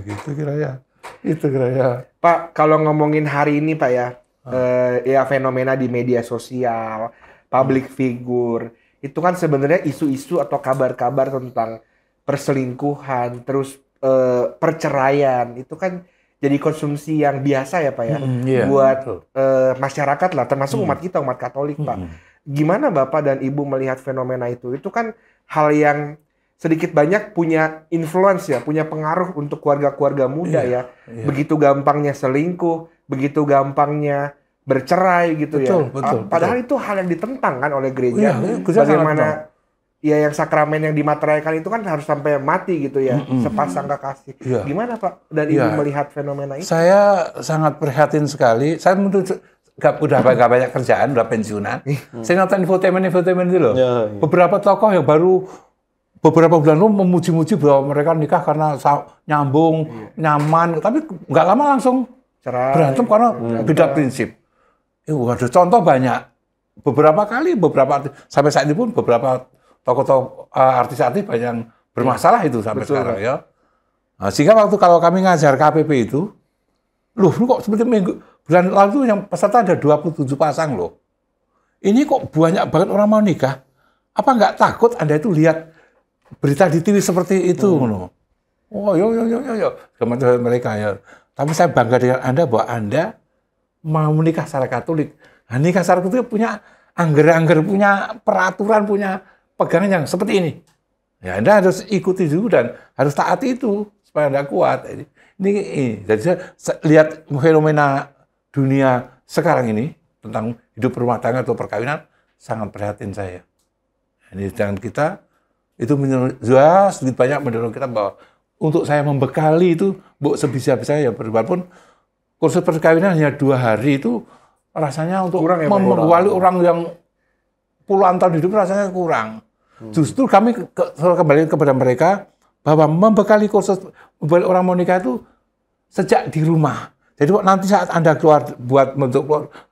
Begitu kira ya. Itu kira ya.
Pak, kalau ngomongin hari ini Pak ya, ya fenomena di media sosial, public figure, itu kan sebenarnya isu-isu atau kabar-kabar tentang perselingkuhan, terus perceraian, itu kan jadi konsumsi yang biasa ya Pak ya,
Iya,
buat
betul.
masyarakat lah, termasuk umat kita, umat Katolik Pak. Gimana Bapak dan Ibu melihat fenomena itu? Itu kan hal yang sedikit banyak punya influence ya, punya pengaruh untuk keluarga-keluarga muda ya. Begitu gampangnya selingkuh, begitu gampangnya bercerai gitu
Betul,
ya.
betul,
Padahal itu hal yang ditentang kan oleh gereja.
Iya, gereja sangat
Bagaimana ya yang sakramen yang dimateraikan itu kan harus sampai mati gitu ya, sepasang kekasih.
Iya.
Gimana Pak dan Ibu melihat fenomena itu?
Saya sangat prihatin sekali. Saya udah gak banyak kerjaan, udah pensiunan. Saya nonton infotainment itu loh.
Ya, ya.
Beberapa tokoh yang baru beberapa bulan lalu memuji-muji bahwa mereka nikah karena nyambung, nyaman. Tapi nggak lama langsung
Cerai.
berantem karena beda prinsip. Ada contoh banyak. Beberapa kali, sampai saat ini pun beberapa tokoh-tokoh artis-artis banyak yang bermasalah itu sampai sekarang ya. Nah, sehingga kalau kami ngajar KPP itu, loh ini kok seperti bulan lalu yang peserta ada 27 pasang loh. Ini kok banyak banget orang mau nikah. Apa nggak takut Anda itu lihat berita di TV seperti itu? Oh, yo. Teman-teman mereka ya. Tapi saya bangga dengan Anda bahwa Anda mau menikah secara Katolik. Nah, nikah secara Katolik punya angger-angger, punya peraturan, punya pegangan yang seperti ini. Ya, Anda harus ikuti dulu dan harus taati itu supaya Anda kuat. Ini. Jadi saya lihat fenomena dunia sekarang ini tentang hidup rumah tangga atau perkawinan sangat prihatin saya. Ini jangan kita itu sedikit banyak mendorong kita bahwa untuk saya membekali itu sebisa-bisa ya walaupun kursus perkawinan hanya 2 hari itu rasanya untuk membekali orang yang puluhan tahun hidup rasanya kurang. Justru kami kembali kepada mereka bahwa membekali kursus orang mau nikah itu sejak di rumah. Jadi nanti saat Anda keluar buat bentuk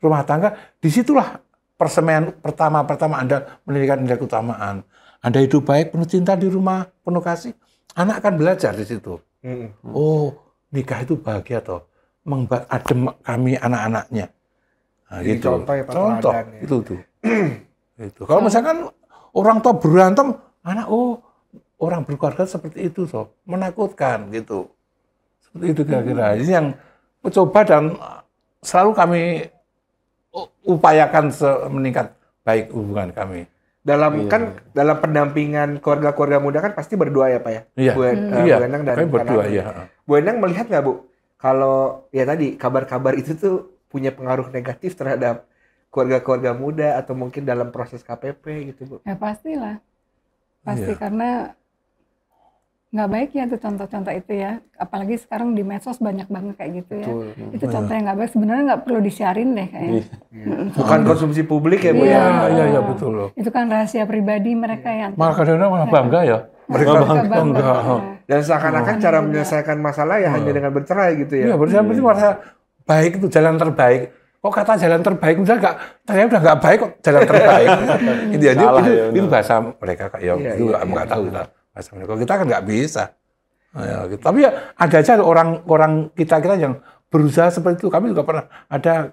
rumah tangga, disitulah persemaian pertama Anda meninggikan nilai keutamaan. Anda hidup baik, penuh cinta di rumah, penuh kasih, anak akan belajar di situ. Oh, nikah itu bahagia toh, membuat adem kami anak-anaknya. Nah, gitu. Contoh ya. Itu tuh. Itu. Kalau misalkan orang tua berantem, anak orang berkeluarga seperti itu toh, menakutkan gitu. Seperti itu kira-kira. Ini yang mencoba dan selalu kami upayakan meningkat baik hubungan kami.
Dalam pendampingan keluarga-keluarga muda kan pasti berdua ya Pak ya?
Iya.
Bu Endang dan
berdua,
Kanani.
iya.
Bu Endang melihat nggak Bu, kalau ya tadi kabar-kabar itu tuh punya pengaruh negatif terhadap keluarga-keluarga muda atau mungkin dalam proses KPP gitu Bu?
Ya pastilah. Pasti karena nggak baik ya tuh contoh-contoh itu ya. Apalagi sekarang di medsos banyak banget kayak gitu ya. Itu contoh yang nggak baik. Sebenarnya nggak perlu disiarin deh kayaknya.
Bukan konsumsi publik ya Bu ya?
Iya, betul loh.
Itu kan rahasia pribadi mereka yang.
Malah kadang-kadang malah bangga ya. Mereka bangga.
Dan seakan-akan cara menyelesaikan masalah ya hanya dengan bercerai gitu ya?
Iya, berarti merasa baik itu jalan terbaik. Kok kata jalan terbaik, ternyata udah nggak baik kok jalan terbaik. Itu bahasa mereka itu nggak tahu kita bahasa mereka. Kita kan nggak bisa. Ya, gitu. Tapi ya ada aja orang kita yang berusaha seperti itu. Kami juga pernah ada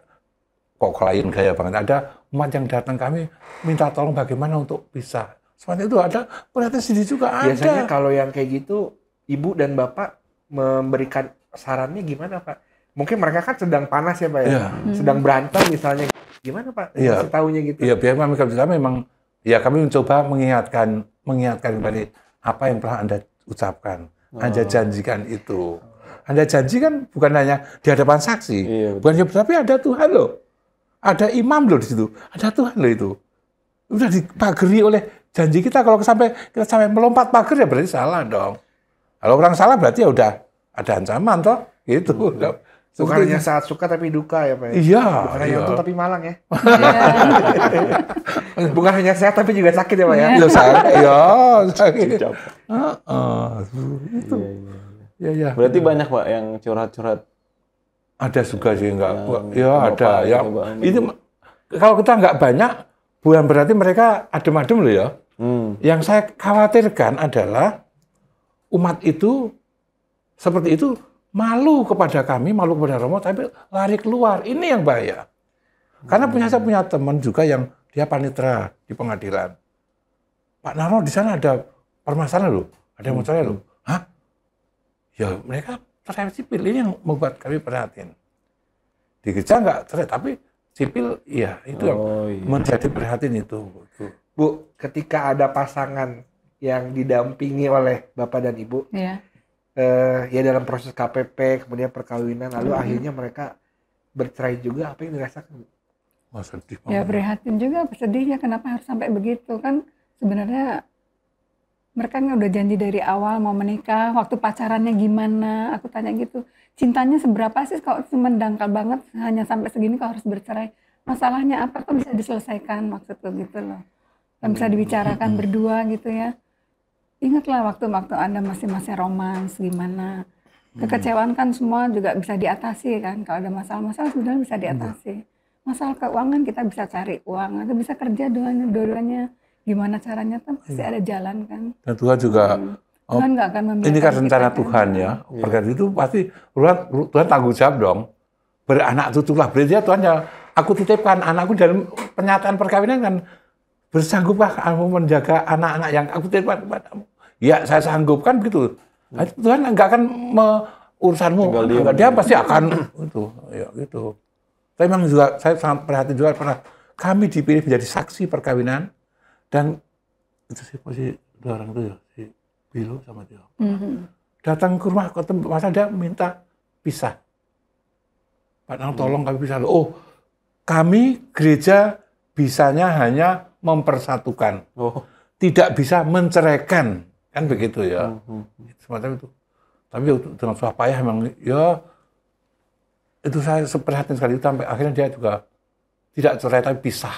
kok lain gaya banget. Ada umat yang datang kami minta tolong bagaimana untuk bisa. Seperti itu ada pelatihan sendiri juga ada.
Biasanya kalau yang kayak gitu, Ibu dan Bapak memberikan sarannya gimana Pak? Mungkin mereka kan sedang panas ya Pak ya, sedang berantem misalnya. Gimana Pak? Kasih taunya gitu.
Iya, biar kita memang ya kami mencoba mengingatkan kembali apa yang pernah Anda ucapkan, Anda janjikan itu. Anda janji kan bukan hanya di hadapan saksi, bukan tapi ada Tuhan loh, ada imam loh di situ, ada Tuhan loh itu. Udah dipagari oleh janji kita. Kalau kita sampai melompat pagar ya berarti salah dong. Kalau orang salah berarti ya udah ada ancaman toh, gitu.
Bukan hanya saat suka tapi duka ya Pak.
Iya.
Bukan hanya untung tapi malang ya. Bukan hanya sehat tapi juga sakit ya Pak ya.
Iya sakit. Iya sakit. Itu. Iya.
Berarti banyak Pak yang curhat-curhat.
Ada juga sih enggak. Ya ada. Ya. Itu kalau kita enggak banyak, bukan berarti mereka adem-adem loh ya. Yang saya khawatirkan adalah umat itu seperti itu malu kepada kami, malu kepada Romo, tapi lari keluar. Ini yang bahaya. Karena saya punya teman juga yang dia panitera di pengadilan. Pak Narno, di sana ada permasalahan loh, ada yang mau cerai loh. Hah? Ya mereka cerai sipil, ini yang membuat kami prihatin. Di gereja nggak cerai, tapi sipil, iya itu yang menjadi prihatin itu.
Bu, ketika ada pasangan yang didampingi oleh Bapak dan Ibu,
Iya.
Ya dalam proses KPP, kemudian perkawinan, lalu akhirnya mereka bercerai juga, apa yang dirasakan?
Wah, sedih
Ya
banget.
prihatin juga, sedihnya kenapa harus sampai begitu kan? Sebenarnya mereka kan udah janji dari awal mau menikah, waktu pacarannya gimana? Aku tanya gitu, cintanya seberapa sih? Kalau cuma dangkal banget, hanya sampai segini kok harus bercerai? Masalahnya apa? Kok bisa diselesaikan maksudku gitu loh? Kan bisa dibicarakan berdua gitu ya. Ingatlah waktu-waktu Anda masih romans gimana. Kekecewaan kan semua juga bisa diatasi kan. Kalau ada masalah-masalah sebenarnya bisa diatasi. Masalah keuangan kita bisa cari uang atau bisa kerja dua-duanya. Gimana caranya kan pasti ada jalan kan.
Dan Tuhan juga,
Tuhan nggak akan membiarkan
ini kan
kita
rencana
kan.
Tuhan ya. Perkara itu pasti Tuhan tanggung jawab dong. Beranak tutuplah. Berarti ya Tuhan ya, aku titipkan anakku dalam pernyataan perkawinan kan, bersanggupkah kamu menjaga anak-anak yang aku titipkan kepadamu? Ya, saya sanggup kan begitu. Nah, Tuhan nggak akan urusanmu. Dia pasti akan itu, ya gitu. Tapi memang juga saya sangat perhatian juga pernah kami dipilih menjadi saksi perkawinan dan itu si dua orang itu ya, si Bilo sama dia. Datang ke rumah ketemu masa dia minta pisah. Pak Nang tolong kami pisah. Oh, kami gereja bisanya hanya mempersatukan. Tidak bisa menceraikan. Kan begitu ya. Semacam itu. Tapi dengan susah payah memang ya itu saya perhatian sekali sampai akhirnya dia juga tidak cerai tapi pisah.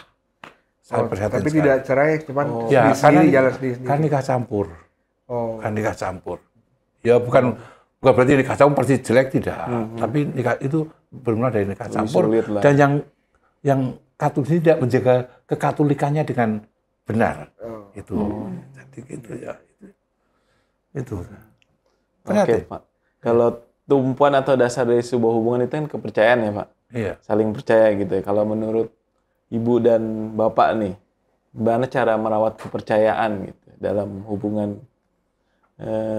Saya perhatian
Tapi
sekali.
tidak cerai, cuman
Ya,
sendiri jalan sendiri.
kan nikah campur.
Oh.
Kan nikah campur. Ya bukan berarti nikah campur pasti jelek tidak. Tapi nikah itu bermula dari nikah campur
sulit lah.
dan yang Katolik ini tidak menjaga kekatolikannya dengan benar. Itu. Jadi gitu ya. Itu.
Oke, Pak. Kalau tumpuan atau dasar dari sebuah hubungan itu kan kepercayaan ya, Pak.
Iya.
Saling percaya gitu ya. Kalau menurut Ibu dan Bapak nih, gimana cara merawat kepercayaan gitu dalam hubungan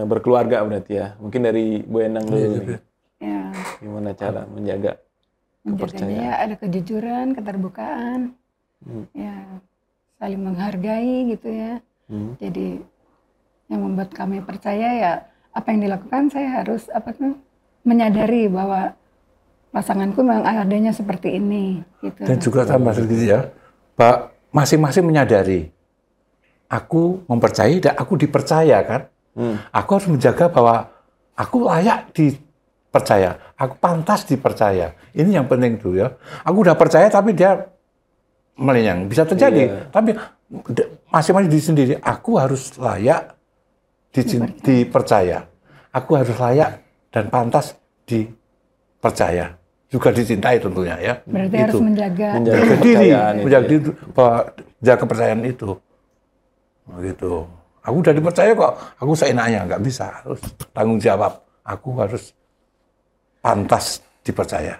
berkeluarga berarti ya? Mungkin dari Bu Endang dulu nih.
Ya,
Gimana cara menjaga
menjaganya
kepercayaan?
ya ada kejujuran, keterbukaan, ya saling menghargai gitu ya. Jadi yang membuat kami percaya ya apa yang dilakukan saya harus menyadari bahwa pasanganku memang adanya seperti ini gitu.
Dan juga tambah sedikit ya, Pak, masing-masing menyadari aku mempercayai dan aku dipercaya kan. Aku harus menjaga bahwa aku layak dipercaya, aku pantas dipercaya. Ini yang penting tuh ya. Aku udah percaya tapi dia melenyang, bisa terjadi. Tapi masing-masing diri sendiri, aku harus layak dipercaya. Aku harus layak dan pantas dipercaya. Juga dicintai tentunya ya.
Berarti
Itu.
harus menjaga
Menjaga diri,
kepercayaan itu
menjaga
ya.
diri, menjaga kepercayaan itu. Gitu. Aku udah dipercaya kok, aku seenaknya nggak bisa, harus tanggung jawab. Aku harus pantas dipercaya.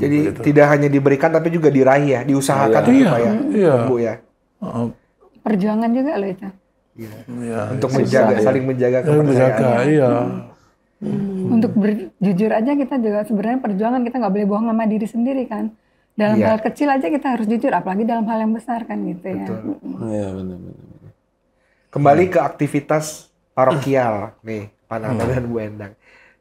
Jadi tidak hanya diberikan tapi juga diraih ya, diusahakan
Iya,
supaya
iya.
Bu ya.
perjuangan juga loh itu.
Iya,
Untuk menjaga, saling menjaga
menjaga,
kepercayaan.
iya.
Untuk berjujur aja kita juga sebenarnya perjuangan kita nggak boleh bohong sama diri sendiri kan. Dalam
Iya.
hal kecil aja kita harus jujur, apalagi dalam hal yang besar kan gitu ya.
Iya, benar-benar.
Kembali ke aktivitas parokial nih, Pak Nano dan Bu Endang.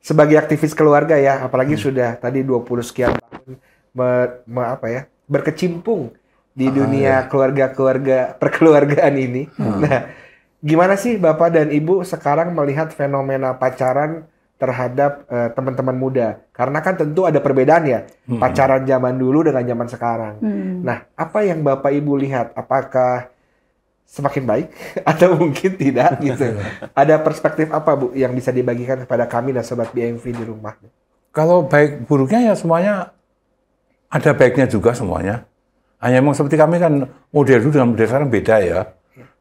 Sebagai aktivis keluarga ya, apalagi sudah tadi 20 sekian tahun berkecimpung di dunia keluarga-keluarga perkeluargaan ini. Nah, gimana sih Bapak dan Ibu sekarang melihat fenomena pacaran terhadap teman-teman muda? Karena kan tentu ada perbedaan ya, pacaran zaman dulu dengan zaman sekarang. Nah, apa yang Bapak Ibu lihat? Apakah semakin baik atau mungkin tidak gitu? Ada perspektif apa Bu yang bisa dibagikan kepada kami dan sobat BMV di rumah?
Kalau baik buruknya ya semuanya ada baiknya juga semuanya. Hanya memang seperti kami kan model dulu dengan model sekarang beda ya.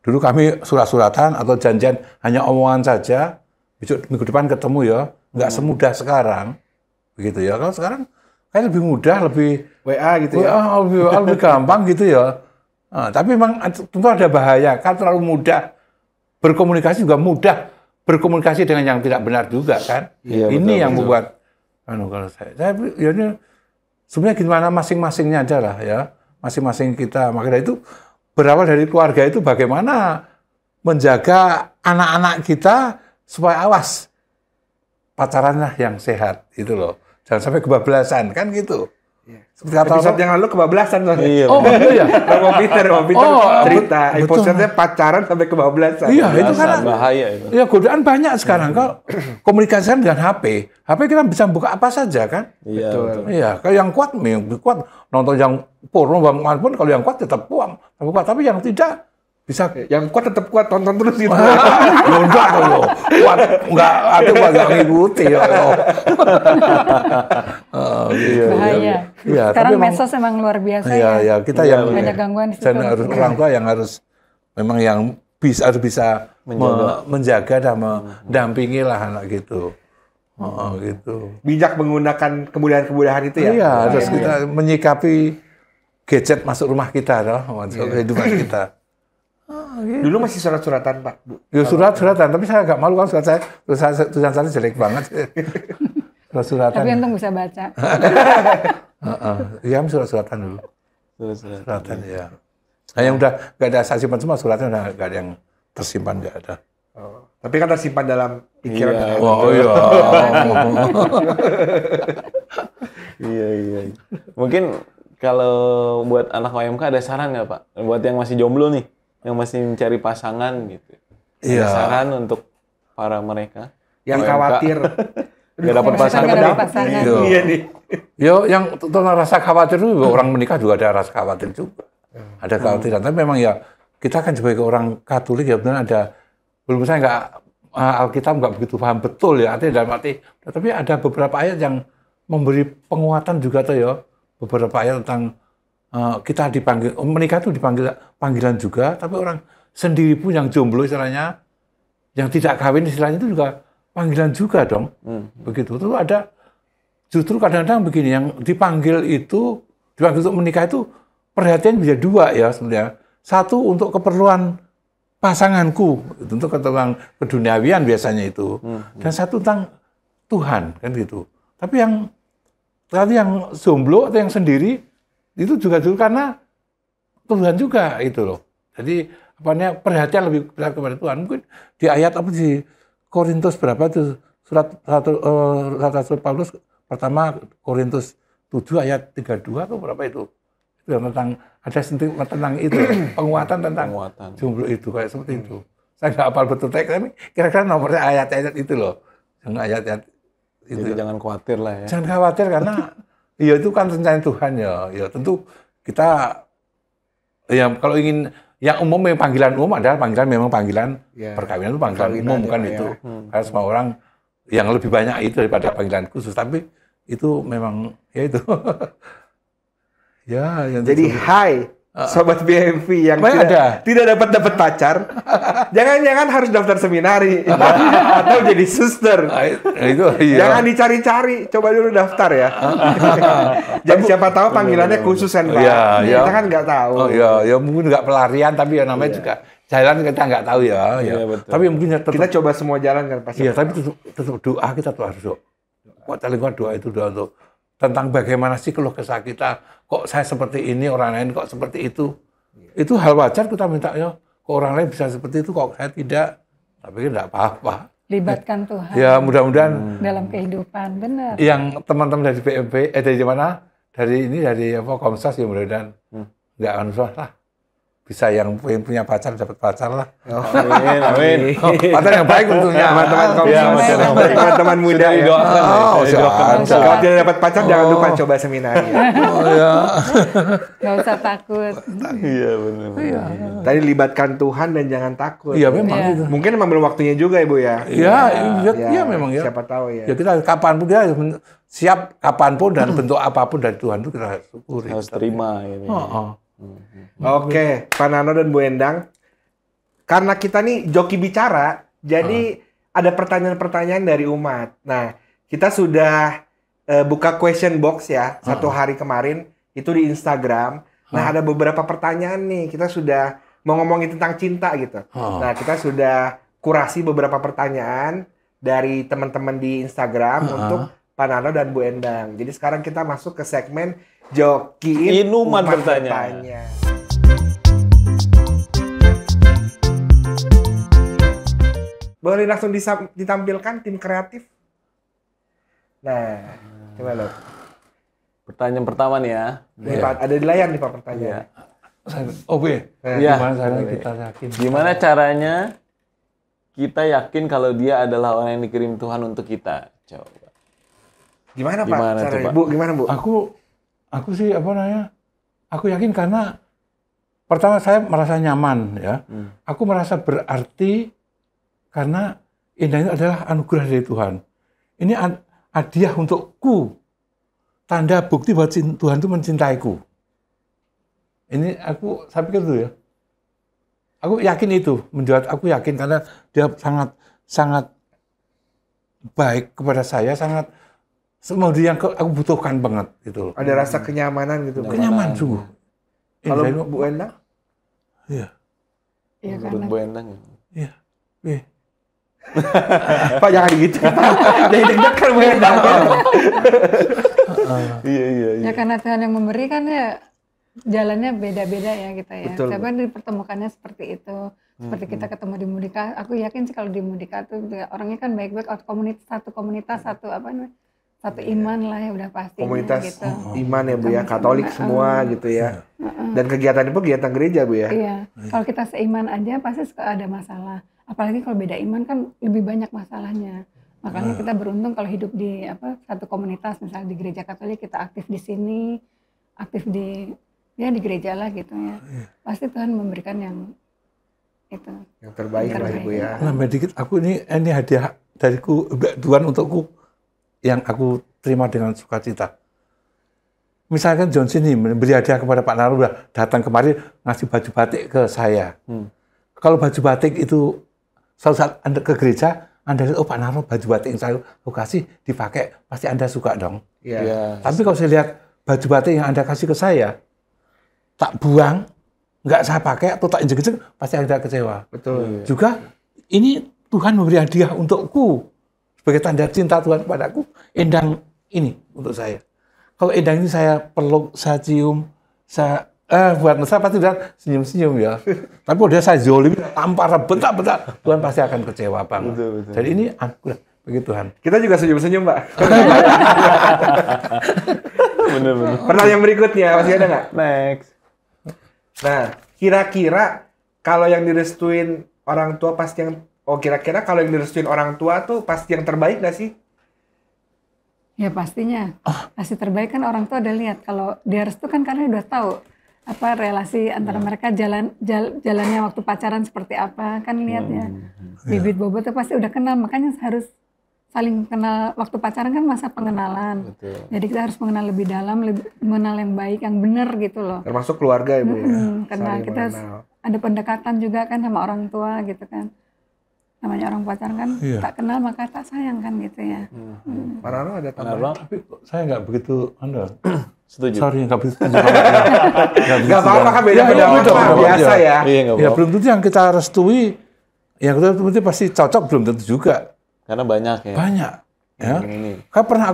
Dulu kami surat-suratan atau janjian hanya omongan saja, besok minggu depan ketemu ya, nggak semudah sekarang, begitu ya. Kalau sekarang kayak lebih mudah, lebih
WA gitu ya.
lebih gampang gitu ya. Nah, tapi memang tentu ada bahaya, kan terlalu mudah berkomunikasi juga mudah berkomunikasi dengan yang tidak benar juga kan.
Iya,
Ini
betul,
yang
betul.
membuat, kalau saya ya ini sebenarnya gimana masing-masingnya aja lah ya, masing-masing kita. Makanya itu berawal dari keluarga itu bagaimana menjaga anak-anak kita supaya awas pacaranlah yang sehat itu loh. Jangan sampai kebablasan kan gitu. Seperti kata
Episode yang lalu kebablasan tuh.
Iya.
oh iya.
Bang Peter cerita
betul.
episode-nya pacaran sampai kebablasan.
Iya, itu karena
bahaya itu.
ya godaan banyak sekarang. Kalau komunikasi dengan HP kita bisa buka apa saja kan?
Iya. Betul.
Iya, kalau yang kuat nonton yang porno bang pun kalau yang kuat tetap kuat, tapi yang tidak bisa
Yang kuat tetap kuat, tonton terus gitu.
ya enggak kalau kuat enggak ngikuti ya.
Bahaya.
Iya,
Sekarang
tapi memang-
medsos emang luar biasa
Iya,
ya.
ya kita yang
Banyak gangguan di situ.
dan harus orang tua yang harus memang yang harus bisa menjaga dan mendampingi lah anak gitu. Gitu.
Bijak menggunakan kemudahan-kemudahan itu ya.
Iya, harus kita menyikapi gadget masuk rumah kita, masuk kehidupan kita.
Dulu masih surat-suratan, Pak. Bu.
Ya surat-suratan, tapi saya agak malu kan tulisan saya jelek banget. Surat-suratan.
Tapi untung bisa baca.
Iya, surat-suratan dulu.
Terus.
Suratan ya. Nah, yang udah nggak ada saya simpan semua suratnya udah nggak ada yang tersimpan, nggak ada.
Oh. Tapi kan tersimpan dalam pikiran.
Iya.
Oh iya.
Iya. Mungkin kalau buat anak OMK ada saran nggak Pak? Buat yang masih jomblo nih, yang masih mencari pasangan gitu.
Iya.
Ada saran untuk para mereka
Yang
OMK,
khawatir.
nggak dapat
Yang
pasangan.
nggak dapat pasangan.
Iya.
Iya nih.
Yo, yang tentang rasa khawatir itu orang menikah juga ada rasa khawatir juga. Ada kekhawatiran, tapi memang ya kita kan sebagai orang Katolik ya benar ada, belum saya nggak Alkitab nggak begitu paham betul ya artinya dalam arti, tapi ada beberapa ayat yang memberi penguatan juga tuh ya, beberapa ayat tentang kita dipanggil menikah itu dipanggil panggilan juga, tapi orang sendiri pun yang jomblo istilahnya, yang tidak kawin istilahnya itu juga panggilan juga dong, begitu. Itu ada justru kadang-kadang begini yang dipanggil untuk menikah itu perhatian bisa dua ya sebenarnya. Satu untuk keperluan pasanganku, untuk keperluan keduniawian biasanya itu. Dan satu tentang Tuhan kan gitu. Tapi yang jomblo atau yang sendiri itu juga karena Tuhan juga itu loh. Jadi perhatian lebih besar kepada Tuhan. Mungkin di ayat apa di Korintus berapa itu surat Paulus pertama Korintus 7 ayat 32 atau berapa itu? Tentang ada tentang itu penguatan tentang jomblo itu kayak seperti itu. Saya nggak hafal betul teks tapi kira-kira nomornya ayat-ayat itu loh. Jangan ayat-ayat itu.
Jadi jangan khawatir lah ya.
Jangan khawatir karena ya itu kan rencana Tuhan ya. Ya tentu kita ya kalau ingin yang umum memang panggilan umum adalah memang panggilan perkawinan itu panggilan umum kan itu. Karena semua orang yang lebih banyak itu daripada panggilan khusus, tapi itu memang ya itu. Ya, yang
Jadi hai sobat BMV yang tidak dapat pacar, jangan-jangan harus daftar seminari atau jadi suster.
Itu iya.
Jangan dicari-cari, coba dulu daftar ya. Jadi siapa tahu panggilannya khususan Pak.
Iya.
Kita kan nggak tahu.
Oh iya, ya mungkin nggak pelarian tapi ya namanya juga jalan kita nggak tahu ya.
Iya, betul.
Tapi mungkin tetap,
Kita coba semua jalan kan pasti.
iya, tapi tetap doa kita tuh harus doa itu doa untuk tentang bagaimana sih keluh kesah kita, kok saya seperti ini, orang lain kok seperti itu. Itu hal wajar kita minta ya, kok orang lain bisa seperti itu, kok saya tidak. Tapi tidak apa-apa.
Libatkan Tuhan
Ya mudah-mudahan
dalam kehidupan, benar.
yang teman-teman dari BMP, dari mana? Dari Komsas ya mudah-mudahan nggak lah. Bisa yang punya pacar dapat pacar lah.
Amin.
Pacar yang baik tentunya.
Teman-teman Komsas, teman-teman muda ya. Kalau tidak dapat pacar jangan lupa coba seminari.
Nggak usah takut.
Iya benar.
Tadi libatkan Tuhan dan jangan takut.
Iya memang
Iya.
itu.
Mungkin memang belum waktunya juga Ibu ya.
Iya memang ya.
Siapa tahu ya.
Ya kita kapanpun dia siap kapanpun dan bentuk apapun dari Tuhan itu kita syukuri.
Harus terima ini.
Oke, Pak Nano dan Bu Endang. karena kita nih joki bicara, jadi ada pertanyaan-pertanyaan dari umat. Nah, kita sudah buka question box ya, 1 hari kemarin, itu di Instagram. Nah, ada beberapa pertanyaan nih, kita sudah mau ngomongin tentang cinta gitu. Nah, kita sudah kurasi beberapa pertanyaan dari teman-teman di Instagram untuk Pak Narno dan Bu Endang. Jadi sekarang kita masuk ke segmen jokiin
umat
bertanya. Boleh langsung ditampilkan tim kreatif? Nah, gimana?
Pertanyaan pertama nih ya.
Nih, Pak, ada di layar nih Pak pertanyaan.
Oh, Bu.
Iya.
Gimana caranya kita yakin?
Gimana caranya kita yakin kalau dia adalah orang yang dikirim Tuhan untuk kita? Coba.
Gimana Pak
Gimana
caranya?
coba?
Bu, gimana Bu?
Aku sih aku yakin karena pertama saya merasa nyaman ya. Aku merasa berarti karena Indah itu adalah anugerah dari Tuhan. Ini hadiah untukku. Tanda bukti bahwa Tuhan itu mencintaiku. Ini saya pikir dulu ya. Aku yakin itu, menjawab aku yakin karena dia sangat baik kepada saya, sangat yang aku butuhkan banget gitu.
Ada rasa kenyamanan gitu.
Kenyaman sungguh.
Kalau Bu Endang?
Iya.
Iya,
Menurut
karena
Bu Endang.
Iya.
Pak jangan gitu. Jadi deg-degan Bu Endang.
Iya.
ya karena Tuhan yang memberi kan ya jalannya beda-beda ya kita ya.
Betul.
Tapi dipertemukannya seperti itu. Seperti kita ketemu di Mudika, aku yakin sih kalau di Mudika tuh orangnya kan baik-baik, satu komunitas, satu iman lah ya udah pasti.
Komunitas
gitu.
iman ya Bu ya, Katolik semua gitu ya. Dan kegiatan itu kegiatan gereja Bu ya.
Iya, kalau kita seiman aja pasti suka ada masalah. Apalagi kalau beda iman kan lebih banyak masalahnya. Makanya kita beruntung kalau hidup di satu komunitas, misalnya di gereja Katolik kita aktif di sini, aktif di gereja lah gitu ya. Pasti Tuhan memberikan yang itu.
Yang terbaik lah Bu ya.
Nambah dikit, aku ini hadiah dariku Tuhan untukku yang aku terima dengan sukacita. Misalkan Johnson ini memberi hadiah kepada Pak Narno, datang kemari ngasih baju batik ke saya. Kalau baju batik itu suatu saat Anda ke gereja, Anda lihat, oh Pak Narno baju batik yang saya kasih dipakai, pasti Anda suka dong.
Iya.
Tapi kalau saya lihat baju batik yang Anda kasih ke saya, tak buang, nggak saya pakai atau tak injek-injek, pasti Anda kecewa.
Betul.
Juga ini Tuhan memberi hadiah untukku sebagai tanda cinta Tuhan kepadaku. Endang ini untuk saya. Kalau Endang ini saya peluk, saya cium, saya buat saya pasti udah senyum-senyum ya. Tapi kalau dia saya zolim, tampar, bentak-bentak, Tuhan pasti akan kecewa banget.
Betul.
Jadi ini anugerah bagi Tuhan.
Kita juga senyum-senyum Pak.
Bener.
Pertanyaan berikutnya masih ada nggak?
Next.
Nah, kira-kira kalau yang direstuin orang tua pasti yang kira-kira kalau yang direstuin orang tua tuh pasti yang terbaik nggak sih?
Ya pastinya. Pasti terbaik kan orang tua udah lihat. Kalau dia restu kan karena udah tahu apa relasi antara mereka jalannya waktu pacaran seperti apa kan lihatnya. Bibit bobot tuh pasti udah kenal, makanya harus saling kenal. Waktu pacaran kan masa pengenalan.
Betul.
Jadi kita harus mengenal lebih dalam, mengenal yang baik, yang benar gitu loh.
Termasuk keluarga ya Bu ya.
Karena
Saling
kita
mengenal.
ada pendekatan juga kan sama orang tua gitu kan. Namanya orang pacaran kan tak kenal maka tak sayang kan gitu ya.
Pak Narno ada
Pak Narno,
Tapi saya nggak begitu,
setuju.
sorry nggak begitu.
Nggak apa-apa kan beda pendapat biasa ya.
Iya, nggak
Ya
apa-apa.
belum tentu yang kita restui, yang kita restui pasti cocok belum tentu juga.
Karena banyak ya.
Banyak. Ya.
Ini
Kan pernah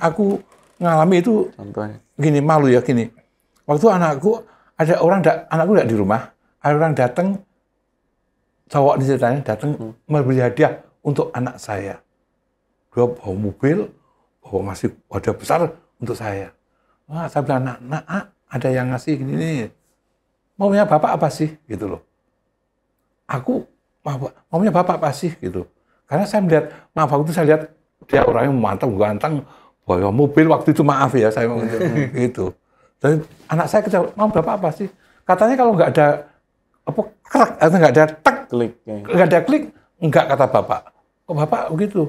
aku ngalami itu
contohnya.
gini, malu ya gini. Waktu anakku nggak di rumah, ada orang datang, cowok di ceritanya datang memberi hadiah untuk anak saya. Dia bawa mobil, bawa ngasih hadiah besar untuk saya. Wah, saya bilang, nak, ada yang ngasih gini nih. Maunya bapak apa sih? Gitu loh. Aku, maunya bapak apa sih? Gitu. Karena saya melihat, waktu itu saya lihat dia orangnya ganteng, bawa mobil waktu itu, maaf ya, saya mau gitu. Dan anak saya kecewa, mau bapak apa sih? Katanya kalau nggak ada kerak atau nggak ada
Klik.
nggak ada klik, enggak kata bapak. Kok bapak begitu?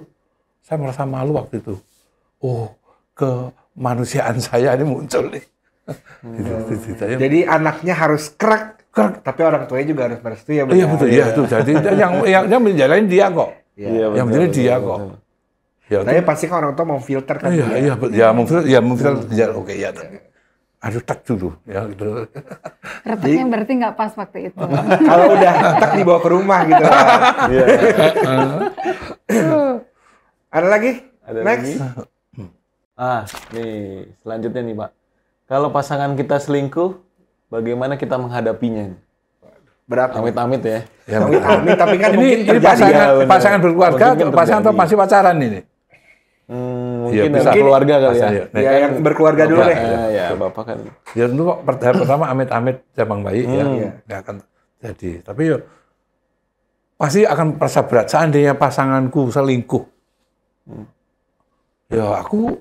Saya merasa malu waktu itu. Oh, kemanusiaan saya ini muncul nih.
Jadi anaknya harus krek Tapi orang tuanya juga harus merestui ya.
Iya betul, ya itu. Jadi yang menjalani dia kok.
Iya,
yang menjalani dia kok. Ya,
tapi pasti kan orang tua mau filter kan.
Iya, memfilter, ya oke ya. Aduh, tak dulu, ya gitu.
Retaknya berarti nggak pas waktu itu.
Kalau udah tak dibawa ke rumah gitu.
Iya.
Ada lagi?
Ada
Next.
lagi? Nih, selanjutnya nih, Pak. Kalau pasangan kita selingkuh, bagaimana kita menghadapinya?
Berat.
Amit-amit ya.
Ya,
Amit, tapi kan mungkin
ini
terjadi.
pasangan berkeluarga,
Mungkin
pasangan atau
terjadi.
masih pacaran ini?
Mungkin
bisa.
keluarga kali ya.
Ya, yang berkeluarga dulu deh.
Ya, Bapak kan.
Ya tentu pertama amit-amit cabang bayi ya, nggak akan jadi. Tapi ya pasti akan merasa berat. Seandainya pasanganku selingkuh, ya aku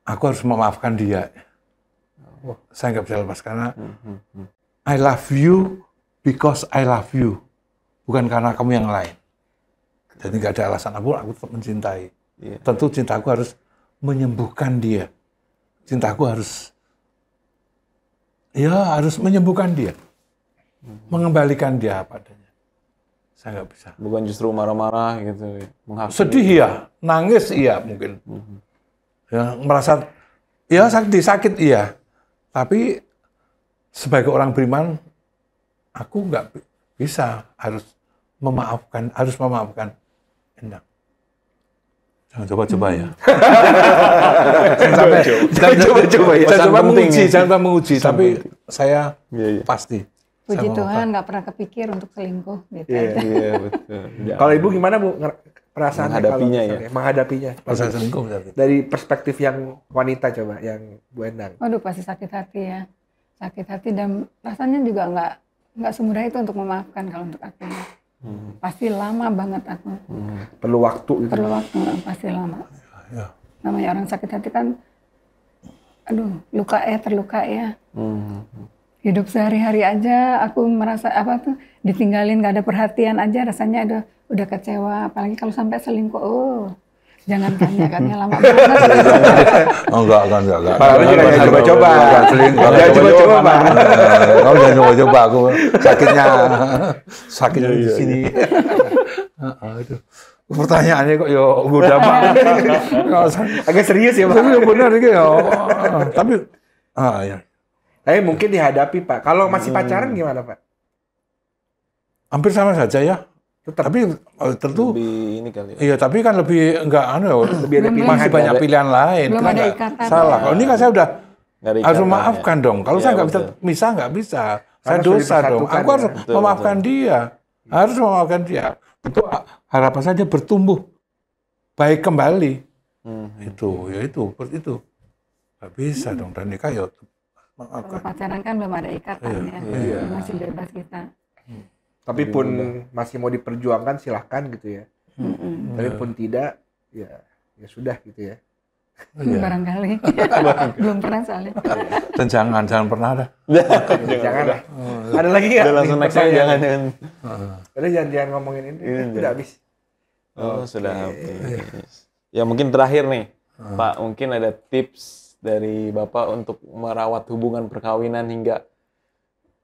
harus memaafkan dia. Saya nggak bisa lepas karena I love you because I love you, bukan karena kamu yang lain. Jadi nggak ada alasan apapun, aku tetap mencintai.
Iya.
Tentu cintaku harus menyembuhkan dia. Cintaku harus menyembuhkan dia. Mengembalikan dia padanya. Saya nggak bisa.
Bukan justru marah-marah gitu. Menghakimi.
Sedih ya, nangis iya mungkin. Ya, merasa ya sakit iya. Tapi sebagai orang beriman, aku nggak bisa harus memaafkan. Endang. Jangan coba-coba ya. Jangan coba menguji, tapi saya pasti.
Puji
Saya
Tuhan nggak pernah kepikir untuk selingkuh gitu.
Iya, betul.
Kalau ibu gimana Bu perasaan
Menghadapinya ya?
Menghadapinya.
Kalau saya selingkuh berarti.
Dari perspektif yang wanita coba, yang Bu Endang.
Waduh pasti sakit hati ya. Sakit hati dan rasanya juga nggak semudah itu untuk memaafkan kalau untuk aku. Pasti lama banget aku.
Perlu waktu gitu.
Perlu waktu, pasti lama.
Ya.
Namanya orang sakit hati kan, aduh terluka ya. Hidup sehari-hari aja aku merasa ditinggalin nggak ada perhatian aja rasanya udah kecewa. Apalagi kalau sampai selingkuh, jangan tanya kan ya lama banget.
Oh enggak.
Pak Lu juga jangan coba-coba. Jangan coba-coba, Pak.
Kamu jangan coba-coba, aku sakitnya di sini. Aduh. Pertanyaannya kok yo udah
Agak serius ya, Pak.
Tapi benar iki yo. Tapi ya.
Tapi mungkin dihadapi, Pak. Kalau masih pacaran gimana, Pak?
Hampir sama saja ya.
Tetap.
Tapi tentu
Lebih ini kali ya.
iya, tapi kan lebih enggak
Lebih ada pilihan.
masih banyak pilihan lain.
Belum
Kita
ada
nggak
ikatan.
salah. Kalau ini kan saya udah
Nggak ada
harus
ikatan,
memaafkan
ya.
dong. Kalau
Iya,
saya nggak bisa
betul.
misah, nggak bisa. Saya
Karena sudah
dosa dong.
dipersatukan
Aku harus
ya.
Betul,
memaafkan dia. Harus memaafkan dia. Tentu harapan saja bertumbuh baik kembali. Itu, seperti itu. Nggak bisa dong. Dan nikah ya
Kalau
maafkan.
pacaran kan belum ada ikatan ya. Masih bebas kita.
Tapi pun masih mau diperjuangkan silahkan gitu ya. Tapi pun tidak, ya sudah gitu ya.
Barangkali. Belum pernah soalnya.
Dan jangan pernah dah.
Jangan lah. Ada lagi nggak?
Udah langsung next aja jangan.
Udah jangan ngomongin ini. Udah habis.
Oh, sudah habis. Ya mungkin terakhir nih, Pak, mungkin ada tips dari Bapak untuk merawat hubungan perkawinan hingga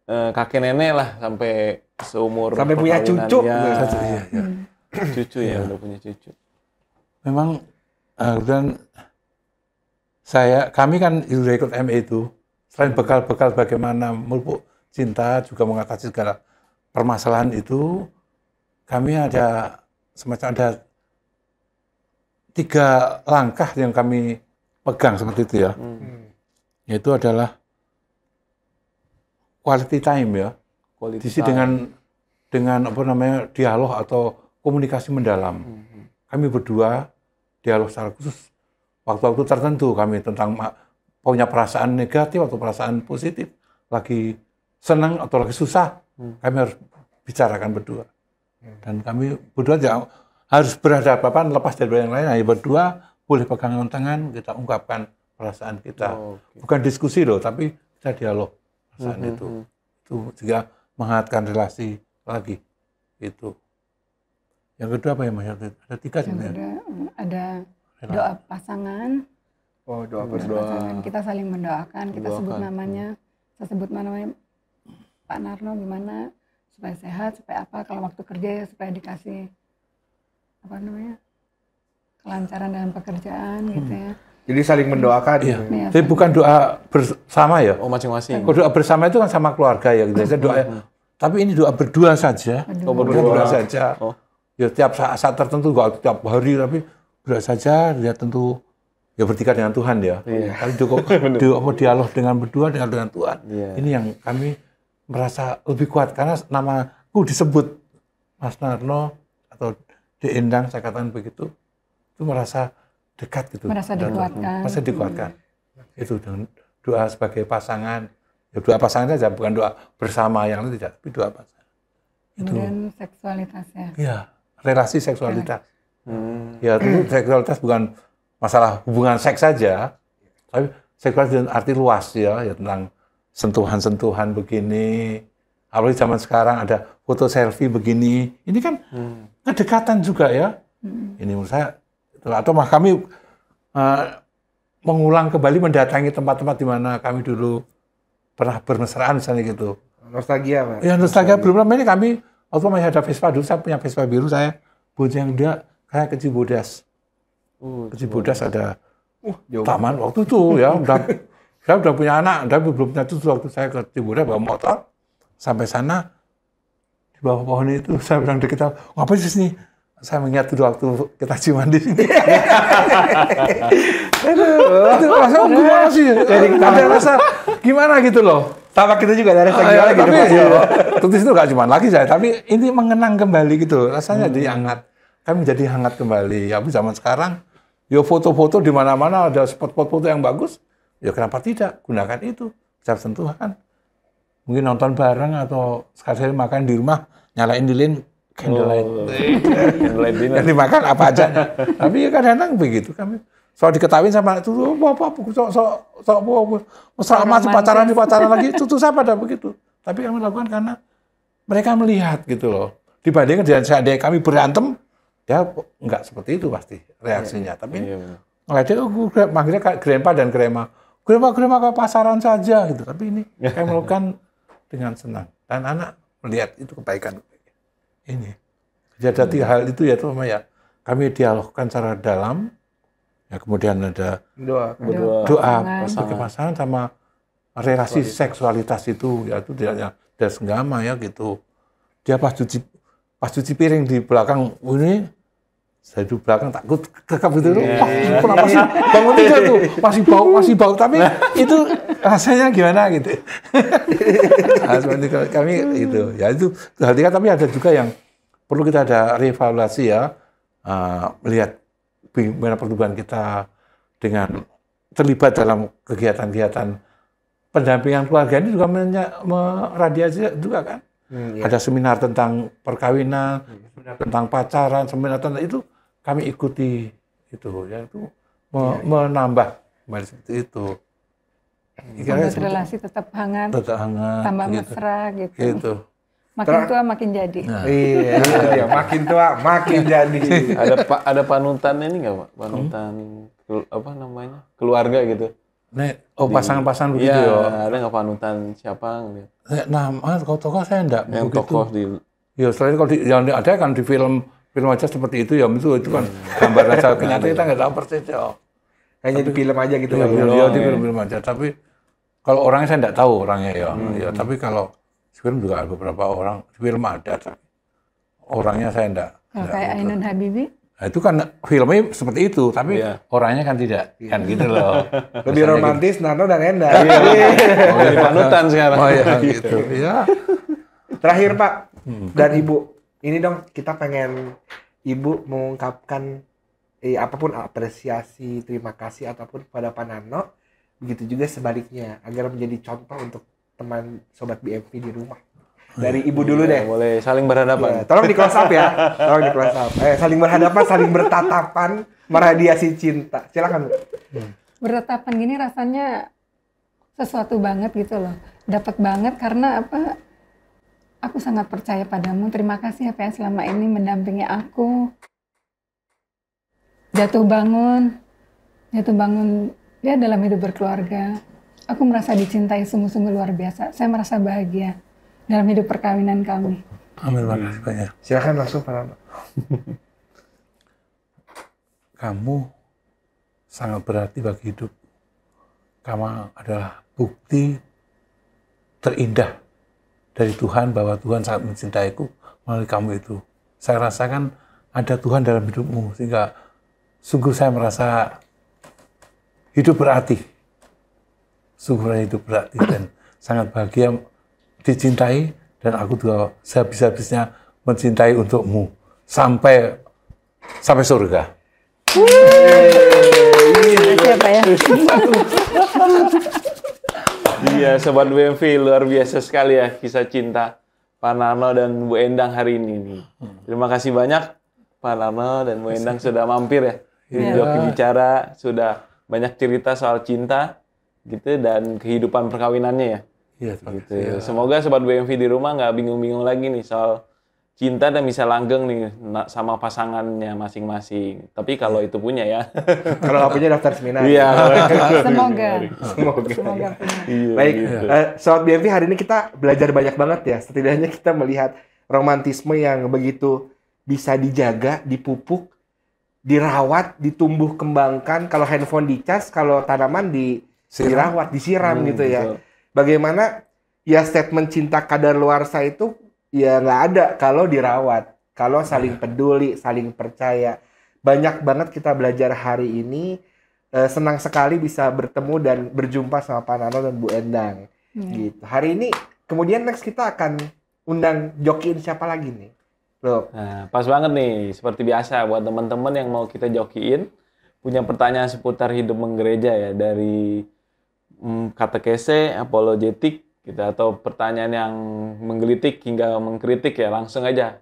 kakek nenek lah sampai seumur
Sampai punya
perkawinan.
cucu.
Ya, cucu ya, udah punya cucu.
Memang dan kami kan sudah ikut ME itu, selain bekal-bekal bagaimana memupuk cinta, juga mengatasi segala permasalahan itu, kami ada 3 langkah yang kami pegang seperti itu ya. Yaitu adalah quality time ya. Diisi dengan dialog atau komunikasi mendalam. Kami berdua dialog secara khusus waktu-waktu tertentu kami tentang punya perasaan negatif atau perasaan positif, lagi senang atau lagi susah, kami harus bicarakan berdua. Dan kami berdua harus berhadapan lepas dari yang lain, hanya berdua boleh pegangan tangan, kita ungkapkan perasaan kita. Bukan diskusi loh, tapi kita dialog perasaan itu. Itu juga menghangatkan relasi lagi. Itu. Yang kedua apa ya Mas? Ada 3 sebenarnya.
Ada doa pasangan.
Oh, doa
Pasangan. Kita saling mendoakan, kita sebut namanya. saya sebut namanya Pak Narno gimana supaya sehat, supaya apa, kalau waktu kerja ya supaya dikasih apa namanya kelancaran dalam pekerjaan gitu ya.
Jadi saling mendoakan.
Iya.
Iya.
Jadi bukan doa bersama ya.
Oh, masing-masing.
Kalau doa bersama itu kan sama keluarga ya. Biasanya doa. Tapi ini doa berdua saja.
Oh,
Berdua
berdua.
saja.
Oh.
Ya tiap saat tertentu, nggak tiap hari, tapi berdua saja. Dia tentu ya bertikat dengan Tuhan ya.
Iya.
Tapi dialog dengan berdua dengan Tuhan.
Iya.
Ini yang kami merasa lebih kuat karena namaku disebut Mas Narno atau De Endang, saya katakan begitu. Itu merasa dekat gitu.
Merasa dikuatkan.
Merasa dikuatkan. Itu dengan doa sebagai pasangan. Ya doa pasangan saja, bukan doa bersama yang lain tidak, tapi doa pasangan. Itu.
Kemudian seksualitasnya.
Ya, relasi seksualitas. Ya, itu seksualitas bukan masalah hubungan seks saja, tapi seksualitas dengan arti luas ya tentang sentuhan-sentuhan begini. Apalagi zaman sekarang ada foto selfie begini. Ini kan kedekatan juga ya. Ini menurut saya, atau kami mengulang kembali mendatangi tempat-tempat di mana kami dulu pernah bermesraan misalnya gitu.
Nostalgia, Pak.
Ya nostalgia belum lama ini kami waktu masih ada Vespa dulu, saya punya Vespa biru, saya yang dia kayak ke Cibodas. Ke Cibodas ada
Jauh.
taman waktu itu ya, saya udah punya anak, tapi belum punya cucu waktu saya ke Cibodas bawa motor sampai sana di bawah pohon itu saya bilang di kita, ngapain sih sini? Saya mengingat dulu waktu kita ciuman di sini. Itu rasa gimana sih? Ada rasa gimana gitu loh.
Sama kita juga ada rasa gimana gitu.
Tapi
Pak.
ya, tentu itu nggak cuma lagi saya, tapi ini mengenang kembali gitu. Rasanya jadi hangat. Kami jadi hangat kembali. Ya, zaman sekarang, ya foto-foto di mana-mana ada spot-spot foto yang bagus. Ya kenapa tidak? Gunakan itu. Secara sentuhan. Mungkin nonton bareng atau sekali-sekali makan di rumah, nyalain lilin, candlelight.
Candlelight dinner.
Yang dimakan apa aja. Tapi ya kadang-kadang begitu kami. Soal diketawain sama itu, sok mesra pacaran lagi, itu saya pada begitu. Tapi kami lakukan karena mereka melihat gitu loh. Dibandingkan dengan seandainya kami berantem, ya enggak seperti itu pasti reaksinya. Tapi ngeliatnya, manggilnya grandpa dan grandma ke pasaran saja gitu. Tapi ini kami melakukan dengan senang. Dan anak melihat itu kebaikan. Ini. Jadi hal itu ya itu ya kami dialogkan secara dalam. Ya, kemudian ada
Doa.
doa sebagai pasangan sama relasi seksualitas itu ya itu tidak ada senggama ya gitu. Dia pas cuci piring di belakang ini saya di belakang takut kekap gitu. Wah, kenapa sih bangun tidur tuh masih bau tapi itu rasanya gimana gitu. Nah, seperti kami itu ya itu hal tapi ada juga yang perlu kita ada reevaluasi ya melihat bagaimana pertumbuhan kita dengan terlibat dalam kegiatan-kegiatan pendampingan keluarga ini juga meradiasi juga kan. Ada seminar tentang perkawinan, seminar tentang pacaran, seminar tentang itu kami ikuti itu ya itu menambah kembali seperti itu.
Membuat relasi tetap hangat, tambah mesra gitu. Makin tua makin jadi.
Nah.
Iya, dia makin tua makin jadi.
Ada panutan ini nggak, Pak? Panutan apa namanya? Keluarga gitu.
Pasangan-pasangan begitu
ya.
ya.
Ada nggak panutan siapa gitu?
Nama tokoh saya enggak
yang
begitu.
Tokoh di
Ya selain kalau yang ada kan di film aja seperti itu ya itu kan gambar aja kenyataan kita nggak tahu persis ya.
Hanya di film aja gitu.
Ya, di film aja. Tapi kalau orangnya saya nggak tahu orangnya ya. Ya tapi kalau film juga ada beberapa orang, film ada, tapi orangnya saya enggak.
Kalau kayak Ainun Habibie?
Nah, itu kan filmnya seperti itu, tapi orangnya kan tidak, kan gitu loh.
Lebih romantis, Narno dan Enda.
Oh, jadi panutan sekarang.
Oh ya, gitu. Ya.
Terakhir Pak, dan Ibu, ini dong kita pengen Ibu mengungkapkan apapun apresiasi, terima kasih ataupun pada Pak Narno, begitu juga sebaliknya, agar menjadi contoh untuk teman sobat BMV di rumah. Dari Ibu dulu deh.
Boleh saling berhadapan.
Ya, tolong di close up ya. Tolong di close up. Saling berhadapan, saling bertatapan, meradiasi cinta. Silakan, Bu.
Bertatapan gini rasanya sesuatu banget gitu loh. Dapat banget karena apa? Aku sangat percaya padamu. Terima kasih apa yang selama ini mendampingi aku. Jatuh bangun ya dalam hidup berkeluarga. aku merasa dicintai sungguh-sungguh luar biasa. Saya merasa bahagia dalam hidup perkawinan kami.
Amin, makasih banyak.
Silakan langsung Pak Narno.
Kamu sangat berarti bagi hidup. Kamu adalah bukti terindah dari Tuhan bahwa Tuhan sangat mencintaiku melalui kamu itu. Saya rasakan ada Tuhan dalam hidupmu, sehingga sungguh saya merasa hidup berarti. Sungguh hidup berarti dan sangat bahagia dicintai, dan aku juga sehabis-habisnya mencintai untukmu sampai surga.
Siapa ya?
Iya, Sobat BMV, luar biasa sekali ya kisah cinta Pak Narno dan Bu Endang hari ini nih. Terima kasih banyak Pak Narno dan Bu Endang sudah mampir ya di Joki Bicara, sudah banyak cerita soal cinta gitu dan kehidupan perkawinannya ya.
Iya,
Gitu. Semoga Sobat BMV di rumah nggak bingung-bingung lagi nih soal cinta dan bisa langgeng nih sama pasangannya masing-masing. Tapi kalau itu punya ya.
Kalau nggak punya daftar seminar.
Iya.
Semoga.
Semoga.
Iya,
Baik,
gitu.
Sobat BMV, hari ini kita belajar banyak banget ya. Setidaknya kita melihat romantisme yang begitu bisa dijaga, dipupuk, dirawat, ditumbuh kembangkan. Kalau handphone dicas, kalau tanaman dirawat, disiram gitu ya.
Betul.
Bagaimana ya statement cinta kadaluarsa itu ya nggak ada kalau dirawat, kalau saling peduli, saling percaya. Banyak banget kita belajar hari ini. Senang sekali bisa bertemu dan berjumpa sama Pak Narno dan Bu Endang. Gitu. Hari ini, kemudian next kita akan undang jokiin siapa lagi nih? Loh.
Nah, pas banget nih, seperti biasa buat teman-teman yang mau kita jokiin, punya pertanyaan seputar hidup menggereja ya, dari katekese, apologetik, gitu, atau pertanyaan yang menggelitik hingga mengkritik ya, langsung aja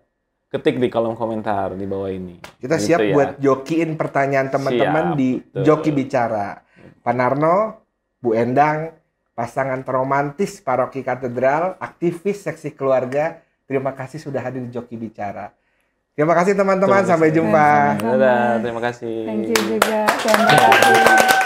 ketik di kolom komentar di bawah ini.
Kita
Gitu
siap
ya.
buat jokiin pertanyaan teman-teman
Siap,
di
betul.
Joki Bicara. Pak Narno, Bu Endang, pasangan romantis Paroki Katedral, aktivis seksi keluarga, terima kasih sudah hadir di Joki Bicara. Terima kasih teman-teman, sampai jumpa.
Dadah, terima kasih.
Thank you juga. Terima kasih.